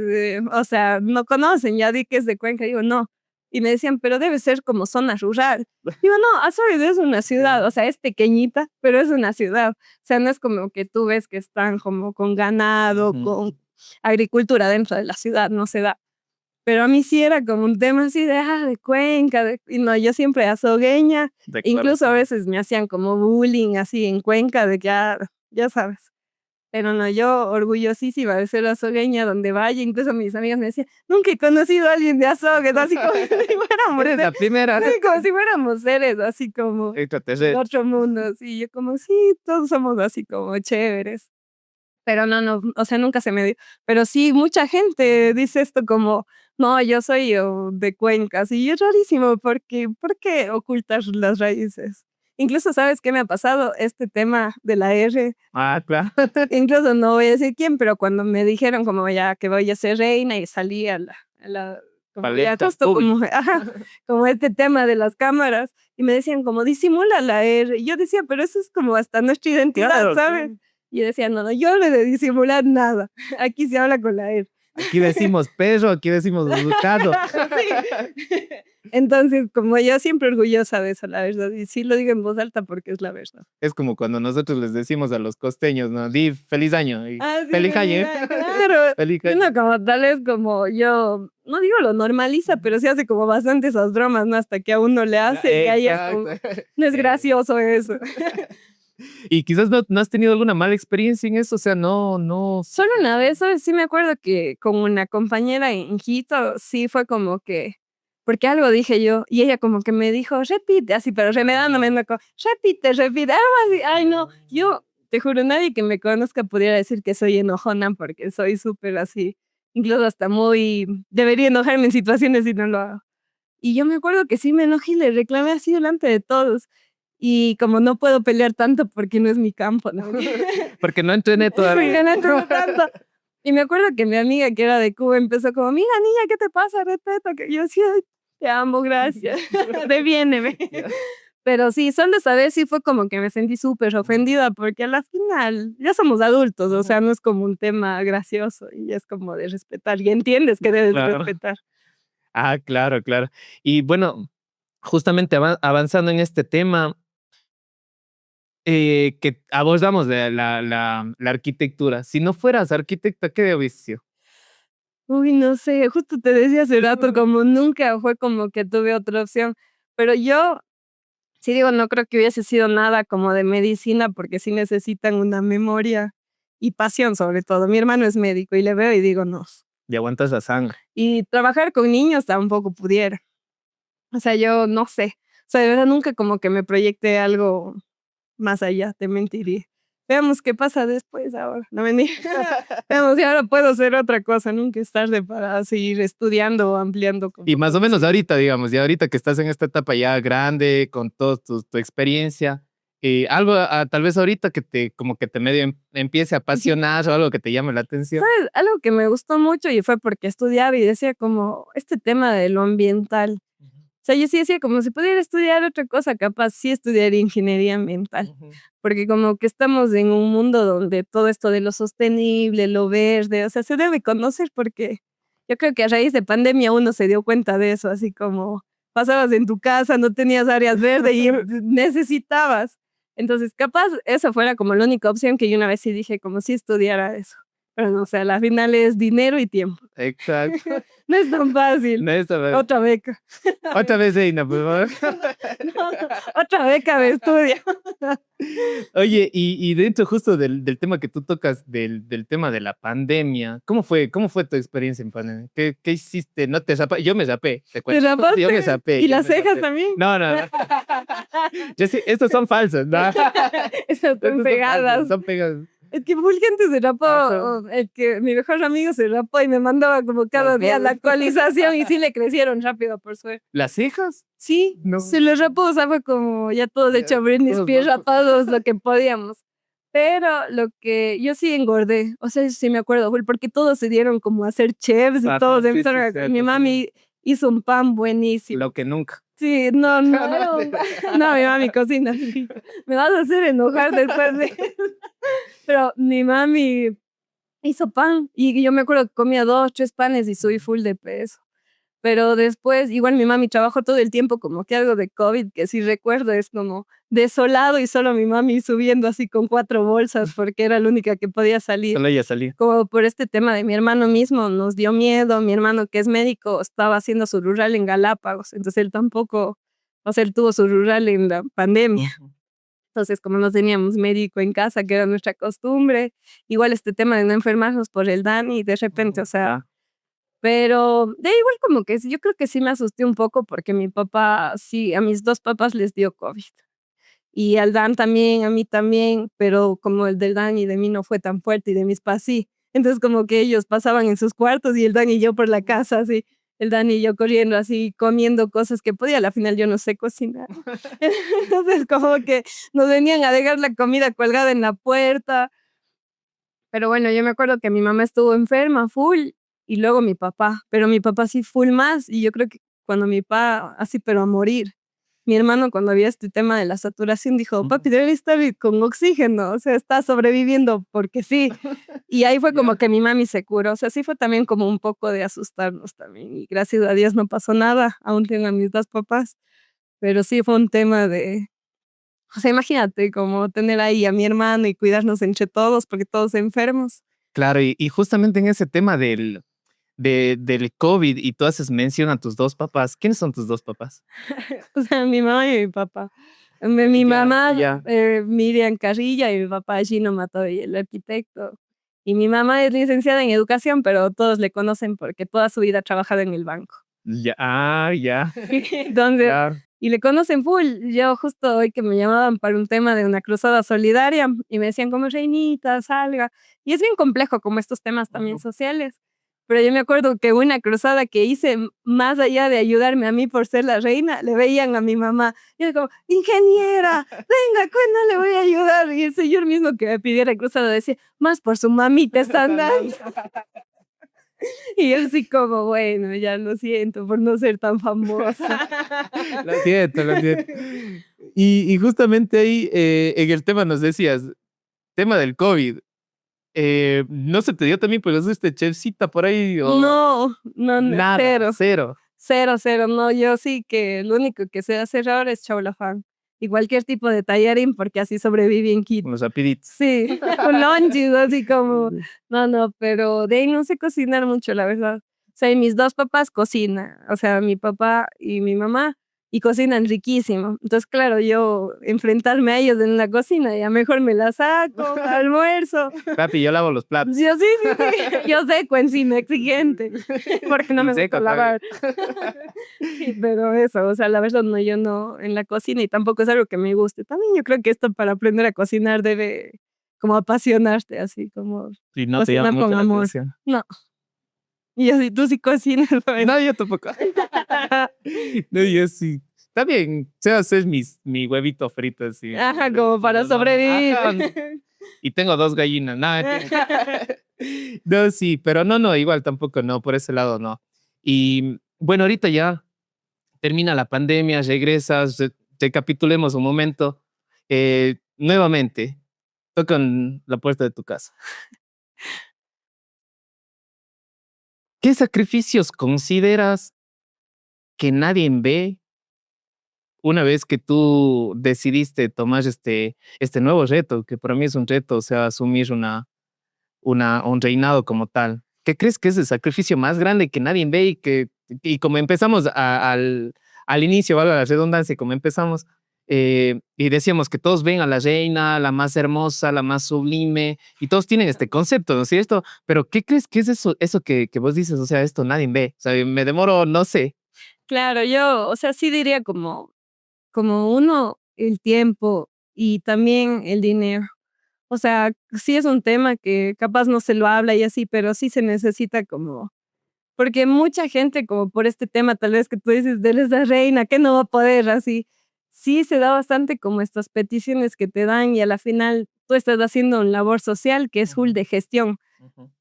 o sea, no conocen, ya di que es de Cuenca. Digo, no, Y me decían, pero debe ser como zona rural. Digo, no, Azogues es una ciudad, o sea, es pequeñita, pero es una ciudad. O sea, no es como que tú ves que están como con ganado, con agricultura dentro de la ciudad, no se da. Pero a mí sí era como un tema así de Cuenca, y no, yo siempre azogueña, incluso a veces me hacían como bullying así en Cuenca, de que ya sabes. Pero no, yo orgullosísima de ser azogueña donde vaya, incluso mis amigas me decían, nunca he conocido a alguien de Azogues, así como si fuéramos, Eres la primera. sí, como si fuéramos seres así como de Extraterrestre. otro mundo, sí, yo como, sí, todos somos así como chéveres. Pero no, o sea, nunca se me dio. Pero sí, mucha gente dice esto como, no, yo soy de Cuenca, y es rarísimo, porque, ¿por qué ocultar las raíces? Incluso, ¿sabes qué me ha pasado? Este tema de la R, Ah, claro. incluso no voy a decir quién, pero cuando me dijeron como ya que voy a ser reina y salí como ya Palestra justo como, pública. como este tema de las cámaras, y me decían como, disimula la R. Y yo decía, pero eso es como hasta nuestra identidad, Claro, ¿sabes? Y yo decía, no, yo no he de disimular nada. Aquí se habla con la R. Aquí decimos perro, aquí decimos educado. Sí. Entonces, como yo siempre orgullosa de eso, la verdad. Y sí lo digo en voz alta porque es la verdad. Es como cuando nosotros les decimos a los costeños, ¿no? Di feliz año. Y Sí, feliz año. claro. Feliz año. Uno como tal es como yo, no digo lo normaliza, pero sí hace como bastante esas bromas, ¿no? Hasta que a uno le hace y ahí es como, Exacto. no es gracioso eso. Y quizás no has tenido alguna mala experiencia en eso, o sea, no. Solo una vez, ¿sabes? Sí me acuerdo que con una compañera en Quito, sí fue como que, porque algo dije yo, y ella como que me dijo, repite, así, pero remedándome, repite, algo así. Ay, no, yo te juro, nadie que me conozca pudiera decir que soy enojona, porque soy súper así, incluso hasta debería enojarme en situaciones y no lo hago. Y yo me acuerdo que sí me enojé y le reclamé así delante de todos. Y como no puedo pelear tanto porque no es mi campo, ¿no? Porque no entrené todavía. Porque no entreno tanto. Y me acuerdo que mi amiga que era de Cuba empezó como, mira niña, ¿qué te pasa? Respeta. Que yo sí, "Ay, te amo, gracias. Deviéneme". Pero sí, solo esa vez sí fue como que me sentí súper ofendida porque a la final ya somos adultos, o sea, no es como un tema gracioso y es como de respetar y entiendes que debes Claro. respetar. Ah, claro, claro. Y bueno, justamente avanzando en este tema, que abordamos de la arquitectura. Si no fueras arquitecta, ¿qué oficio? Uy, no sé, justo te decía hace rato, como nunca fue como que tuve otra opción, pero yo sí digo, no creo que hubiese sido nada como de medicina porque sí necesitan una memoria y pasión sobre todo. Mi hermano es médico y le veo y digo, no. Y aguantas la sangre. Y trabajar con niños tampoco pudiera. O sea, yo no sé. O sea, de verdad nunca como que me proyecté algo más allá, te mentiría. Veamos qué pasa después ahora. No mentira. Veamos, si ahora puedo hacer otra cosa. Nunca es tarde para seguir estudiando o ampliando. Y más o menos ahorita, digamos, y ahorita que estás en esta etapa ya grande, con toda tu experiencia, algo tal vez ahorita que como que te medio empiece a apasionar o algo que te llame la atención. ¿Sabes? Algo que me gustó mucho y fue porque estudiaba y decía como este tema de lo ambiental. O sea, yo sí decía como si pudiera estudiar otra cosa, capaz sí estudiaría ingeniería ambiental. Porque como que estamos en un mundo donde todo esto de lo sostenible, lo verde, o sea, se debe conocer porque yo creo que a raíz de pandemia uno se dio cuenta de eso, así como pasabas en tu casa, no tenías áreas verdes y necesitabas. Entonces, capaz esa fuera como la única opción que yo una vez sí dije como si estudiara eso. Pero no, o sea, al final es dinero y tiempo. Exacto. No es tan fácil. No, esta vez. Otra beca. Otra vez, Eina, por favor. No, otra beca de estudio. Oye, y dentro justo del tema que tú tocas, del tema de la pandemia, ¿cómo fue tu experiencia en pandemia? ¿Qué hiciste? ¿No te rapaste? Yo me rapé, te ¿Te cuento. rapaste? Yo me rapé. ¿Y yo las me cejas rapé. también? No. Yo sí, estos son falsos, ¿no? Esas Estos son pegadas. falsos, son pegados. Es que full gente se rapó, Ajá. el que mi mejor amigo se rapó y me mandaba como cada Las día la dos. actualización y sí le crecieron rápido, por suerte. ¿Las cejas? Sí, No. se le rapó, o sea, fue como ya todos Ya, hecho Britney todos Spears, locos. rapados, lo que podíamos. Pero lo que yo sí engordé, o sea, sí me acuerdo, full, porque todos se dieron como a ser chefs y Ajá, todos sí, empezaron sí, a... cierto, Mi sí. mami hizo un pan buenísimo. Lo que nunca. Sí, no, no, mi mami cocina rico. Me vas a hacer enojar después de... Pero mi mami hizo pan y yo me acuerdo que comía 2, 3 panes y subí full de peso. Pero después, igual mi mami trabajó todo el tiempo como que algo de COVID, que sí recuerdo, es como desolado y solo mi mami subiendo así con 4 bolsas porque era la única que podía salir. Solo ella salía. Como por este tema de mi hermano mismo, nos dio miedo. Mi hermano, que es médico, estaba haciendo su rural en Galápagos, entonces él tampoco, o sea, él tuvo su rural en la pandemia. Entonces, como no teníamos médico en casa, que era nuestra costumbre, igual este tema de no enfermarnos por el Dani, de repente, o sea, pero de igual como que yo creo que sí me asusté un poco porque mi papá, sí, a mis 2 papás les dio COVID. Y al Dan también, a mí también, pero como el del Dan y de mí no fue tan fuerte y de mis papás sí. Entonces como que ellos pasaban en sus cuartos y el Dan y yo por la casa, así. El Dan y yo corriendo así, comiendo cosas que podía. Al final yo no sé cocinar. Entonces como que nos venían a dejar la comida colgada en la puerta. Pero bueno, yo me acuerdo que mi mamá estuvo enferma, full, y luego mi papá. Pero mi papá sí full más. Y yo creo que cuando mi papá, así, pero a morir. Mi hermano, cuando había este tema de la saturación, dijo, papi, debe estar con oxígeno, o sea, está sobreviviendo porque sí. Y ahí fue como que mi mami se curó, o sea, sí fue también como un poco de asustarnos también. Y gracias a Dios no pasó nada, aún tengo a mis 2 papás, pero sí fue un tema de, o sea, imagínate como tener ahí a mi hermano y cuidarnos entre todos porque todos enfermos. Claro, y justamente en ese tema del COVID y tú haces mención a tus 2 papás. ¿Quiénes son tus 2 papás? O sea, mi mamá y mi papá. Mi Ya, mamá, ya. Miriam Carrilla, y mi papá Gino Matoy, el arquitecto. Y mi mamá es licenciada en educación, pero todos le conocen porque toda su vida ha trabajado en el banco. Ya, ya. Entonces, Claro. y le conocen full. Yo justo hoy que me llamaban para un tema de una cruzada solidaria y me decían como Reinita, salga. Y es bien complejo como estos temas también sociales. Pero yo me acuerdo que una cruzada que hice, más allá de ayudarme a mí por ser la reina, le veían a mi mamá. Y yo como, ingeniera, venga, ¿cuándo le voy a ayudar? Y el señor mismo que me pidiera cruzada decía, más por su mamita están dando. Y yo así como, bueno, ya lo siento por no ser tan famosa. Lo siento, lo siento. Y justamente ahí, en el tema nos decías, tema del COVID. ¿No se te dio también pues este chefcita por ahí o No, no, nada? cero, Cero. cero, cero, no, yo sí que lo único que sé hacer ahora es chaulafán y cualquier tipo de tallarín porque así sobreviví en Quito. Unos rapiditos. Sí, con lonchis, así como, no, pero de ahí no sé cocinar mucho, la verdad. O sea, y mis 2 papás cocinan, o sea, mi papá y mi mamá, y cocinan riquísimo. Entonces, claro, yo enfrentarme a ellos en la cocina, ya mejor me la saco, almuerzo. Papi, yo lavo los platos. Yo sí, yo seco encima, exigente, porque no me Seco gusta lavar. Sí, pero eso, o sea, la verdad no, yo no en la cocina y tampoco es algo que me guste. También yo creo que esto para aprender a cocinar debe como apasionarte, así como Y no te llama cocinar mucho con la amor. atención. No. Y así, tú sí cocinas, ¿sabes? No, yo tampoco. No, yo sí. Está bien, sé hacer mi huevito frito así. Ajá, como para No, no, sobrevivir. ajá. Y tengo 2 gallinas. No, no, sí, pero no, igual tampoco no, por ese lado no. Y bueno, ahorita ya termina la pandemia, regresas, recapitulemos un momento. Nuevamente, tocan la puerta de tu casa. ¿Qué sacrificios consideras que nadie ve una vez que tú decidiste tomar este nuevo reto, que para mí es un reto, o sea, asumir un reinado como tal? ¿Qué crees que es el sacrificio más grande que nadie ve y como empezamos al inicio, valga la redundancia, como empezamos, y decíamos que todos ven a la reina, la más hermosa, la más sublime, y todos tienen este concepto, ¿no es cierto? Pero ¿qué crees que es eso que vos dices? O sea, esto nadie ve. O sea, me demoro, no sé. Claro, yo, o sea, sí diría como uno, el tiempo y también el dinero. O sea, sí es un tema que capaz no se lo habla y así, pero sí se necesita como, porque mucha gente como por este tema tal vez que tú dices, de él es la reina, que no va a poder así. Sí se da bastante como estas peticiones que te dan y a la final tú estás haciendo una labor social que es full de gestión,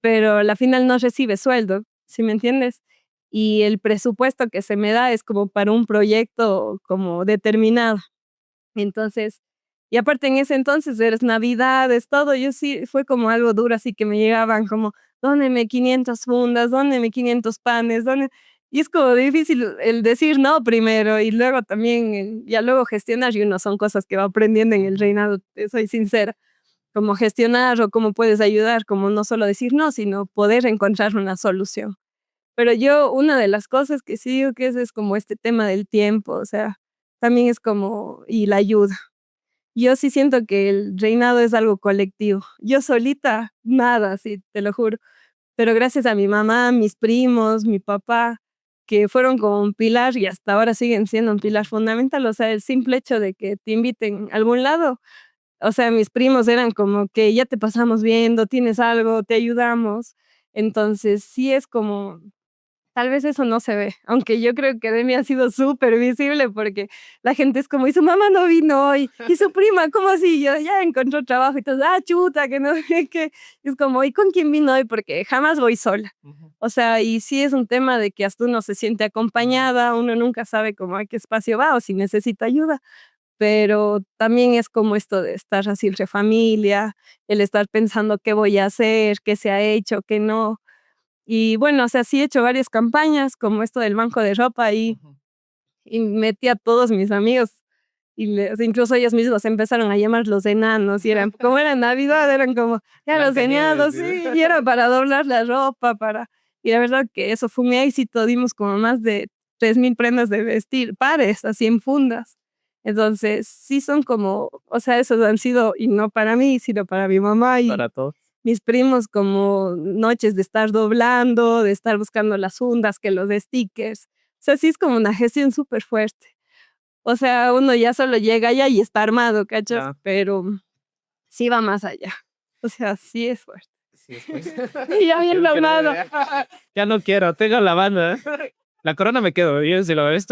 pero a la final no recibes sueldo, ¿sí me entiendes? Y el presupuesto que se me da es como para un proyecto como determinado. Entonces, y aparte en ese entonces eres Navidades, todo, yo sí, fue como algo duro, así que me llegaban como, dóneme 500 fundas, dóneme 500 panes, dóneme. Y es como difícil el decir no primero y luego también, ya luego gestionar, y uno son cosas que va aprendiendo en el reinado, te soy sincera, cómo gestionar o cómo puedes ayudar, como no solo decir no, sino poder encontrar una solución. Pero yo, una de las cosas que sí digo que es como este tema del tiempo, o sea, también es como, y la ayuda. Yo sí siento que el reinado es algo colectivo. Yo solita, nada, sí, te lo juro. Pero gracias a mi mamá, mis primos, mi papá, que fueron como un pilar y hasta ahora siguen siendo un pilar fundamental. O sea, el simple hecho de que te inviten a algún lado, o sea, mis primos eran como que ya te pasamos viendo, tienes algo, te ayudamos. Entonces, sí es como tal vez eso no se ve, aunque yo creo que de mí ha sido súper visible porque la gente es como, y su mamá no vino hoy, y su prima, ¿cómo así? Yo ya encontró trabajo y todo, chuta, que no sé qué. Es como, ¿y con quién vino hoy? Porque jamás voy sola. O sea, y sí es un tema de que hasta uno se siente acompañada, uno nunca sabe cómo a qué espacio va o si necesita ayuda, pero también es como esto de estar así entre familia, el estar pensando qué voy a hacer, qué se ha hecho, qué no. Y bueno, o sea, sí he hecho varias campañas, como esto del banco de ropa y metí a todos mis amigos y o sea, incluso ellos mismos empezaron a llamar los enanos y eran, como era Navidad, eran como, ya los Blancanieves, enanos, sí, y era para doblar la ropa, y la verdad que eso fue un éxito, dimos como más de 3,000 prendas de vestir, pares, así en fundas. Entonces, sí son como, o sea, esos han sido, y no para mí, sino para mi mamá y para todos. mis primos, como noches de estar doblando, de estar buscando las fundas, que los stickers. O sea, sí es como una gestión súper fuerte. O sea, uno ya solo llega allá y está armado, ¿cachas? Ya. Pero sí va más allá. O sea, sí es fuerte. Sí, después. Y ya bien armado. Ya no quiero, tengo la banda. La corona me quedo, yo si lo ves.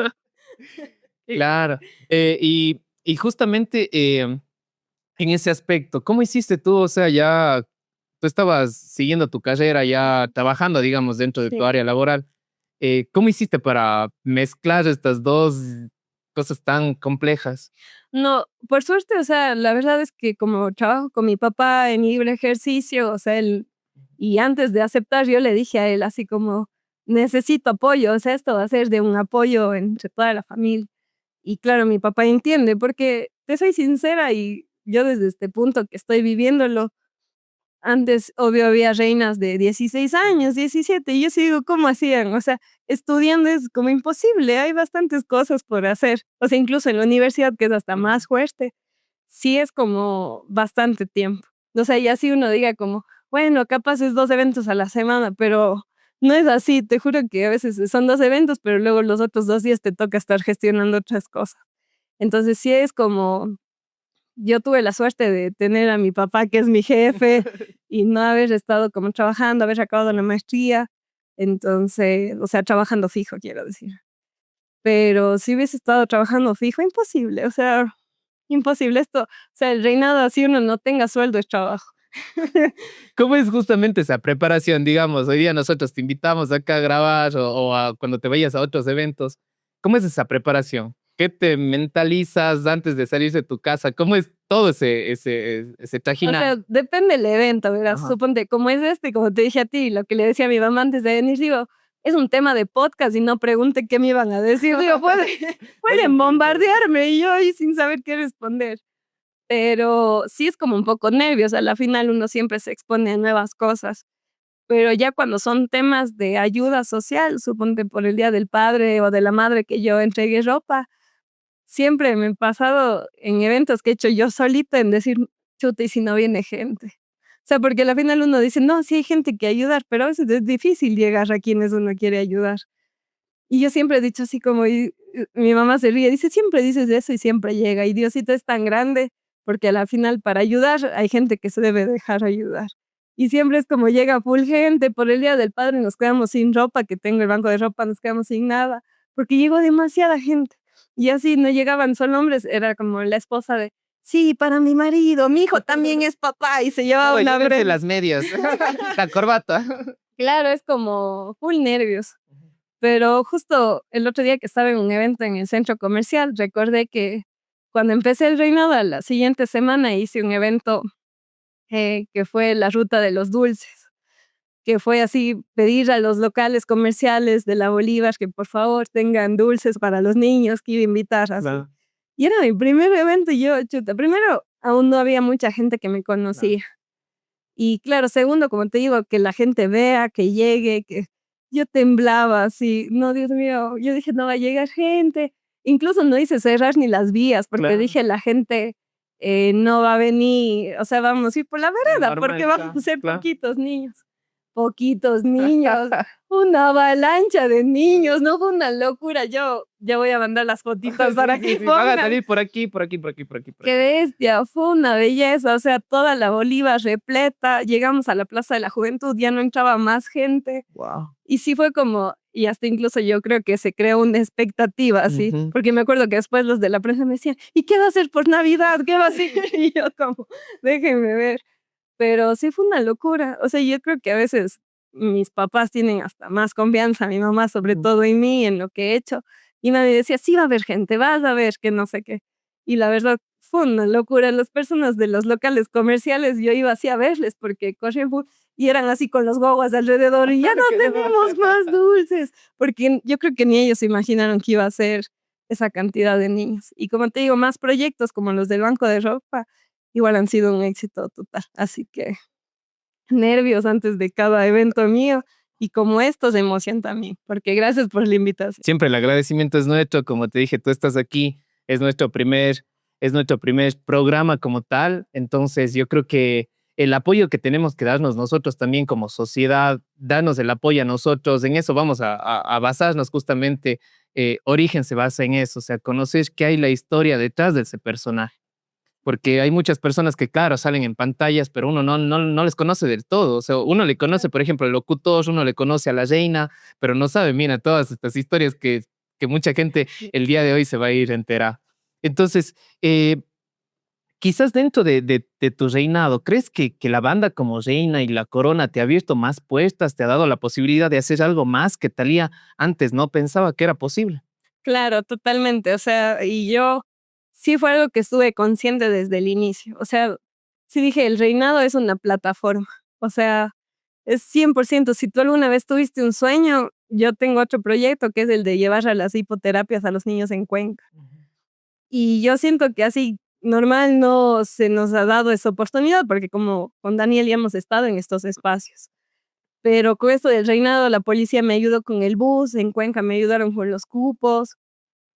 Claro. Y justamente en ese aspecto, ¿cómo hiciste tú? O sea, ya tú estabas siguiendo tu carrera, ya trabajando, digamos, dentro de tu Sí. área laboral. ¿Cómo hiciste para mezclar estas dos cosas tan complejas? No, por suerte, o sea, la verdad es que como trabajo con mi papá en libre ejercicio, o sea, él, y antes de aceptar, yo le dije a él así como, necesito apoyo, o sea, esto va a ser de un apoyo entre toda la familia. Y claro, mi papá entiende, porque te soy sincera y yo desde este punto que estoy viviéndolo, antes, obvio, había reinas de 16 años, 17, y yo sí digo, ¿cómo hacían? O sea, estudiando es como imposible, hay bastantes cosas por hacer. O sea, incluso en la universidad, que es hasta más fuerte, sí es como bastante tiempo. O sea, y así uno diga como, bueno, capaz es 2 eventos a la semana, pero no es así. Te juro que a veces son 2 eventos, pero luego los otros 2 días te toca estar gestionando otras cosas. Entonces sí es como yo tuve la suerte de tener a mi papá, que es mi jefe, y no haber estado como trabajando, haber acabado la maestría. Entonces, o sea, trabajando fijo, quiero decir. Pero si hubiese estado trabajando fijo, imposible, o sea, imposible esto. O sea, el reinado así uno no tenga sueldo es trabajo. ¿Cómo es justamente esa preparación? Digamos, hoy día nosotros te invitamos acá a grabar o a cuando te vayas a otros eventos. ¿Cómo es esa preparación? ¿Qué te mentalizas antes de salir de tu casa? ¿Cómo es todo ese O trajinar? sea, depende del evento, ¿verdad? Ajá. Suponte, como es este, como te dije a ti, lo que le decía a mi mamá antes de venir, digo, es un tema de podcast y no pregunte qué me iban a decir. Digo, pueden bombardearme y yo ahí sin saber qué responder. Pero sí es como un poco nervios, a la final uno siempre se expone a nuevas cosas. Pero ya cuando son temas de ayuda social, suponte por el Día del Padre o de la Madre que yo entregué ropa, siempre me he pasado en eventos que he hecho yo solita en decir, chuta, ¿y si no viene gente? O sea, porque al final uno dice, no, sí hay gente que ayudar, pero a veces es difícil llegar a quienes uno quiere ayudar. Y yo siempre he dicho así como, y mi mamá se ríe, dice, siempre dices eso y siempre llega. Y Diosito es tan grande, porque a la final para ayudar hay gente que se debe dejar ayudar. Y siempre es como llega full gente, por el Día del Padre nos quedamos sin ropa, que tengo el banco de ropa, nos quedamos sin nada, porque llegó demasiada gente. Y así no llegaban solo hombres, era como la esposa de, sí, para mi marido, mi hijo también es papá, y se llevaba Oye, una llévense breva. las medias, la corbata. Claro, es como full nervios. Pero justo el otro día que estaba en un evento en el centro comercial, recordé que cuando empecé el reinado, a la siguiente semana hice un evento que fue la ruta de los dulces. que fue así pedir a los locales comerciales de la Bolívar que por favor tengan dulces para los niños que iba a invitar. Así. Claro. Y era mi primer evento y yo, chuta, primero aún no había mucha gente que me conocía. Claro. Y claro, segundo, como te digo, que la gente vea, que llegue, que yo temblaba así, no, Dios mío, yo dije, no va a llegar gente. Incluso no hice cerrar ni las vías porque Claro. dije, la gente no va a venir, o sea, vamos a ir por la vereda Normal, porque vamos a ser claro. poquitos niños, una avalancha de niños, no fue una locura. Yo ya voy a mandar las fotitos para que Van a pongan. salir por aquí. Qué bestia, fue una belleza, o sea, toda la Bolívar repleta, llegamos a la Plaza de la Juventud, ya no entraba más gente. Wow. Y sí fue como, y hasta incluso yo creo que se creó una expectativa así, Ujú. porque me acuerdo que después los de la prensa me decían, ¿y qué va a hacer por Navidad? ¿Qué va a hacer? Y yo como, déjenme ver. Pero sí fue una locura, o sea, yo creo que a veces mis papás tienen hasta más confianza, mi mamá sobre todo en mí, en lo que he hecho, y me decía, sí va a haber gente, vas a ver que no sé qué. Y la verdad fue una locura, las personas de los locales comerciales, yo iba así a verles porque corrían y eran así con los guaguas alrededor y ya no tenemos más dulces, porque yo creo que ni ellos se imaginaron que iba a ser esa cantidad de niños. Y como te digo, más proyectos como los del Banco de Ropa, igual han sido un éxito total. Así que nervios antes de cada evento mío y como estos, emoción también, porque gracias por la invitación. Siempre el agradecimiento es nuestro, como te dije, tú estás aquí, es nuestro primer programa como tal, entonces yo creo que el apoyo que tenemos que darnos nosotros también como sociedad, darnos el apoyo a nosotros, en eso vamos a basarnos justamente, Origen se basa en eso, o sea, conocer qué hay la historia detrás de ese personaje. Porque hay muchas personas que, claro, salen en pantallas, pero uno no les conoce del todo. O sea, uno le conoce, por ejemplo, al locutor, uno le conoce a la reina, pero no sabe, mira, todas estas historias que mucha gente el día de hoy se va a ir a enterar. Entonces, quizás dentro de tu reinado, ¿crees que la banda como Reina y La Corona te ha abierto más puertas, te ha dado la posibilidad de hacer algo más que Thalía antes no pensaba que era posible? Claro, totalmente. O sea, y yo sí fue algo que estuve consciente desde el inicio. O sea, sí dije, el reinado es una plataforma. O sea, es 100%. Si tú alguna vez tuviste un sueño, yo tengo otro proyecto que es el de llevar a las hipoterapias a los niños en Cuenca. Y yo siento que así normal no se nos ha dado esa oportunidad porque como con Daniel ya hemos estado en estos espacios. Pero con esto del reinado, la policía me ayudó con el bus, en Cuenca me ayudaron con los cupos.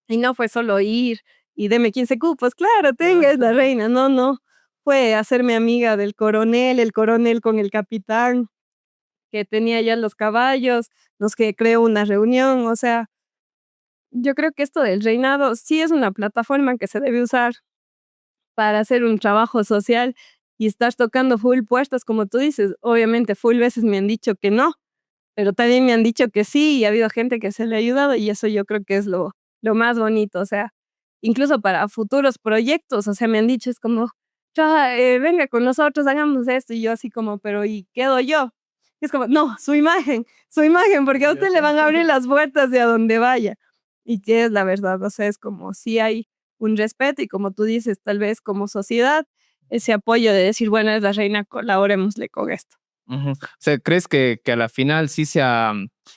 Y no fue solo ir y deme 15 cupos, claro, tenga, es la reina. No. Fue hacerme amiga del coronel, el coronel con el capitán, que tenía ya los caballos, los que creó una reunión. O sea, yo creo que esto del reinado sí es una plataforma que se debe usar para hacer un trabajo social y estar tocando full puestas, como tú dices. Obviamente, full veces me han dicho que no, pero también me han dicho que sí y ha habido gente que se le ha ayudado y eso yo creo que es lo más bonito. O sea, incluso para futuros proyectos, o sea, me han dicho, es como, venga con nosotros, hagamos esto, y yo así como, pero ¿y quedo yo? Y es como, no, su imagen, porque a usted le van a abrir las puertas de a donde vaya. Y que es la verdad, o sea, es como, sí hay un respeto y como tú dices, tal vez como sociedad, ese apoyo de decir, bueno, es la reina, colaborémosle con esto. O sea, ¿crees que a la final sí se ha,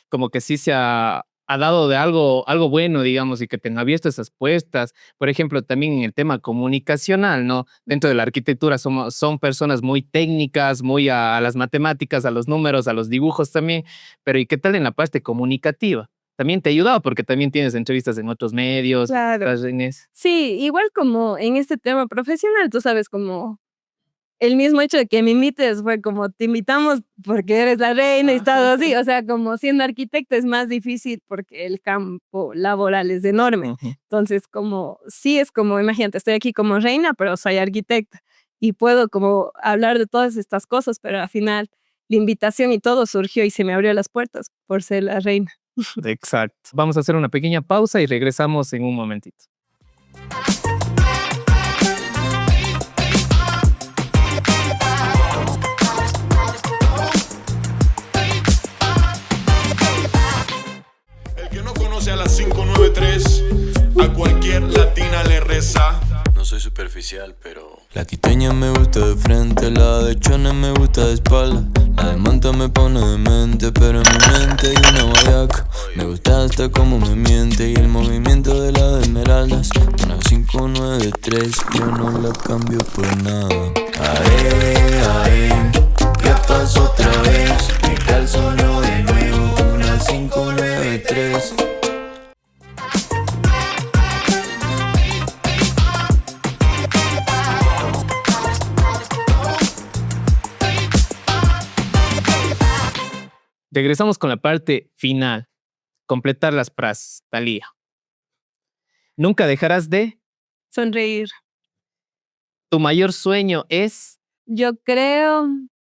como que sí se ha dado de algo bueno, digamos, y que te han abierto esas puertas? Por ejemplo, también en el tema comunicacional, ¿no? Dentro de la arquitectura son personas muy técnicas, muy a las matemáticas, a los números, a los dibujos también, pero ¿y qué tal en la parte comunicativa? También te ha ayudado porque también tienes entrevistas en otros medios. Claro. Sí, igual como en este tema profesional, tú sabes, como el mismo hecho de que me invites fue como te invitamos porque eres la reina y estás así. O sea, como siendo arquitecta es más difícil porque el campo laboral es enorme. Entonces, como sí es como, imagínate, estoy aquí como reina, pero soy arquitecta y puedo como hablar de todas estas cosas, pero al final la invitación y todo surgió y se me abrió las puertas por ser la reina. Exacto. Vamos a hacer una pequeña pausa y regresamos en un momentito. El que no conoce a las 593, a cualquier latina le reza. No soy superficial, pero la quiteña me gusta de frente, la de Chone me gusta de espalda, La de manta me pone demente, pero en mi mente hay una guayaca. Me gusta hasta cómo me miente y el movimiento de la de esmeraldas. Una 593, yo no la cambio por nada. Ae, ae, ¿qué pasó otra vez? Me calzo yo de nuevo, una 593. Regresamos con la parte final. Completar las frases, Thalía. Nunca dejarás de. Sonreír. Tu mayor sueño es. Yo creo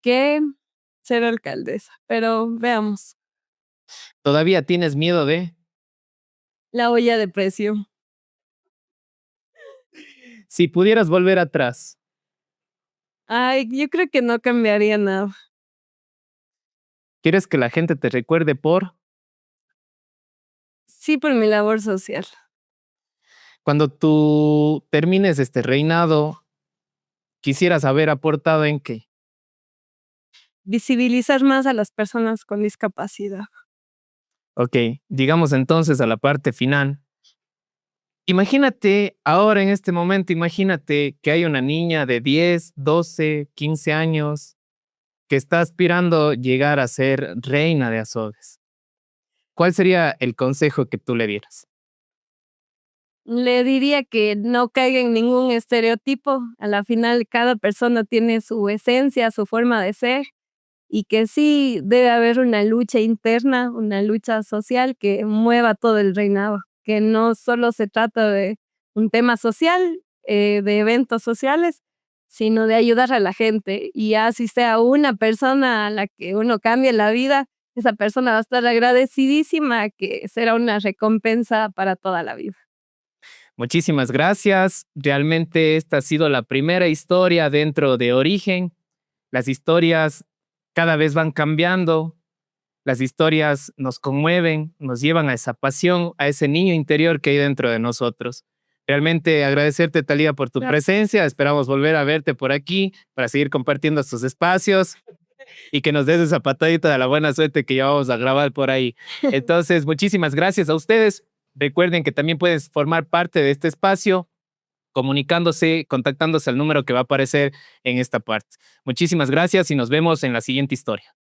que ser alcaldesa, pero veamos. Todavía tienes miedo de. La olla de presión. Si pudieras volver atrás. Ay, yo creo que no cambiaría nada. ¿Quieres que la gente te recuerde por? Sí, por mi labor social. Cuando tú termines este reinado, quisieras haber aportado en qué. Visibilizar más a las personas con discapacidad. Ok, llegamos entonces a la parte final. Imagínate, ahora en este momento, imagínate que hay una niña de 10, 12, 15 años que está aspirando llegar a ser reina de Azogues. ¿Cuál sería el consejo que tú le dieras? Le diría que no caiga en ningún estereotipo. A la final, cada persona tiene su esencia, su forma de ser, y que sí debe haber una lucha interna, una lucha social que mueva todo el reinado, que no solo se trata de un tema social, de eventos sociales, sino de ayudar a la gente. Y así sea una persona a la que uno cambie la vida, esa persona va a estar agradecidísima, que será una recompensa para toda la vida. Muchísimas gracias. Realmente esta ha sido la primera historia dentro de Origen. Las historias cada vez van cambiando. Las historias nos conmueven, nos llevan a esa pasión, a ese niño interior que hay dentro de nosotros. Realmente agradecerte, Thalía, por tu presencia. Esperamos volver a verte por aquí para seguir compartiendo estos espacios y que nos des esa patadita de la buena suerte que ya vamos a grabar por ahí. Entonces, muchísimas gracias a ustedes. Recuerden que también puedes formar parte de este espacio comunicándose, contactándose al número que va a aparecer en esta parte. Muchísimas gracias y nos vemos en la siguiente historia.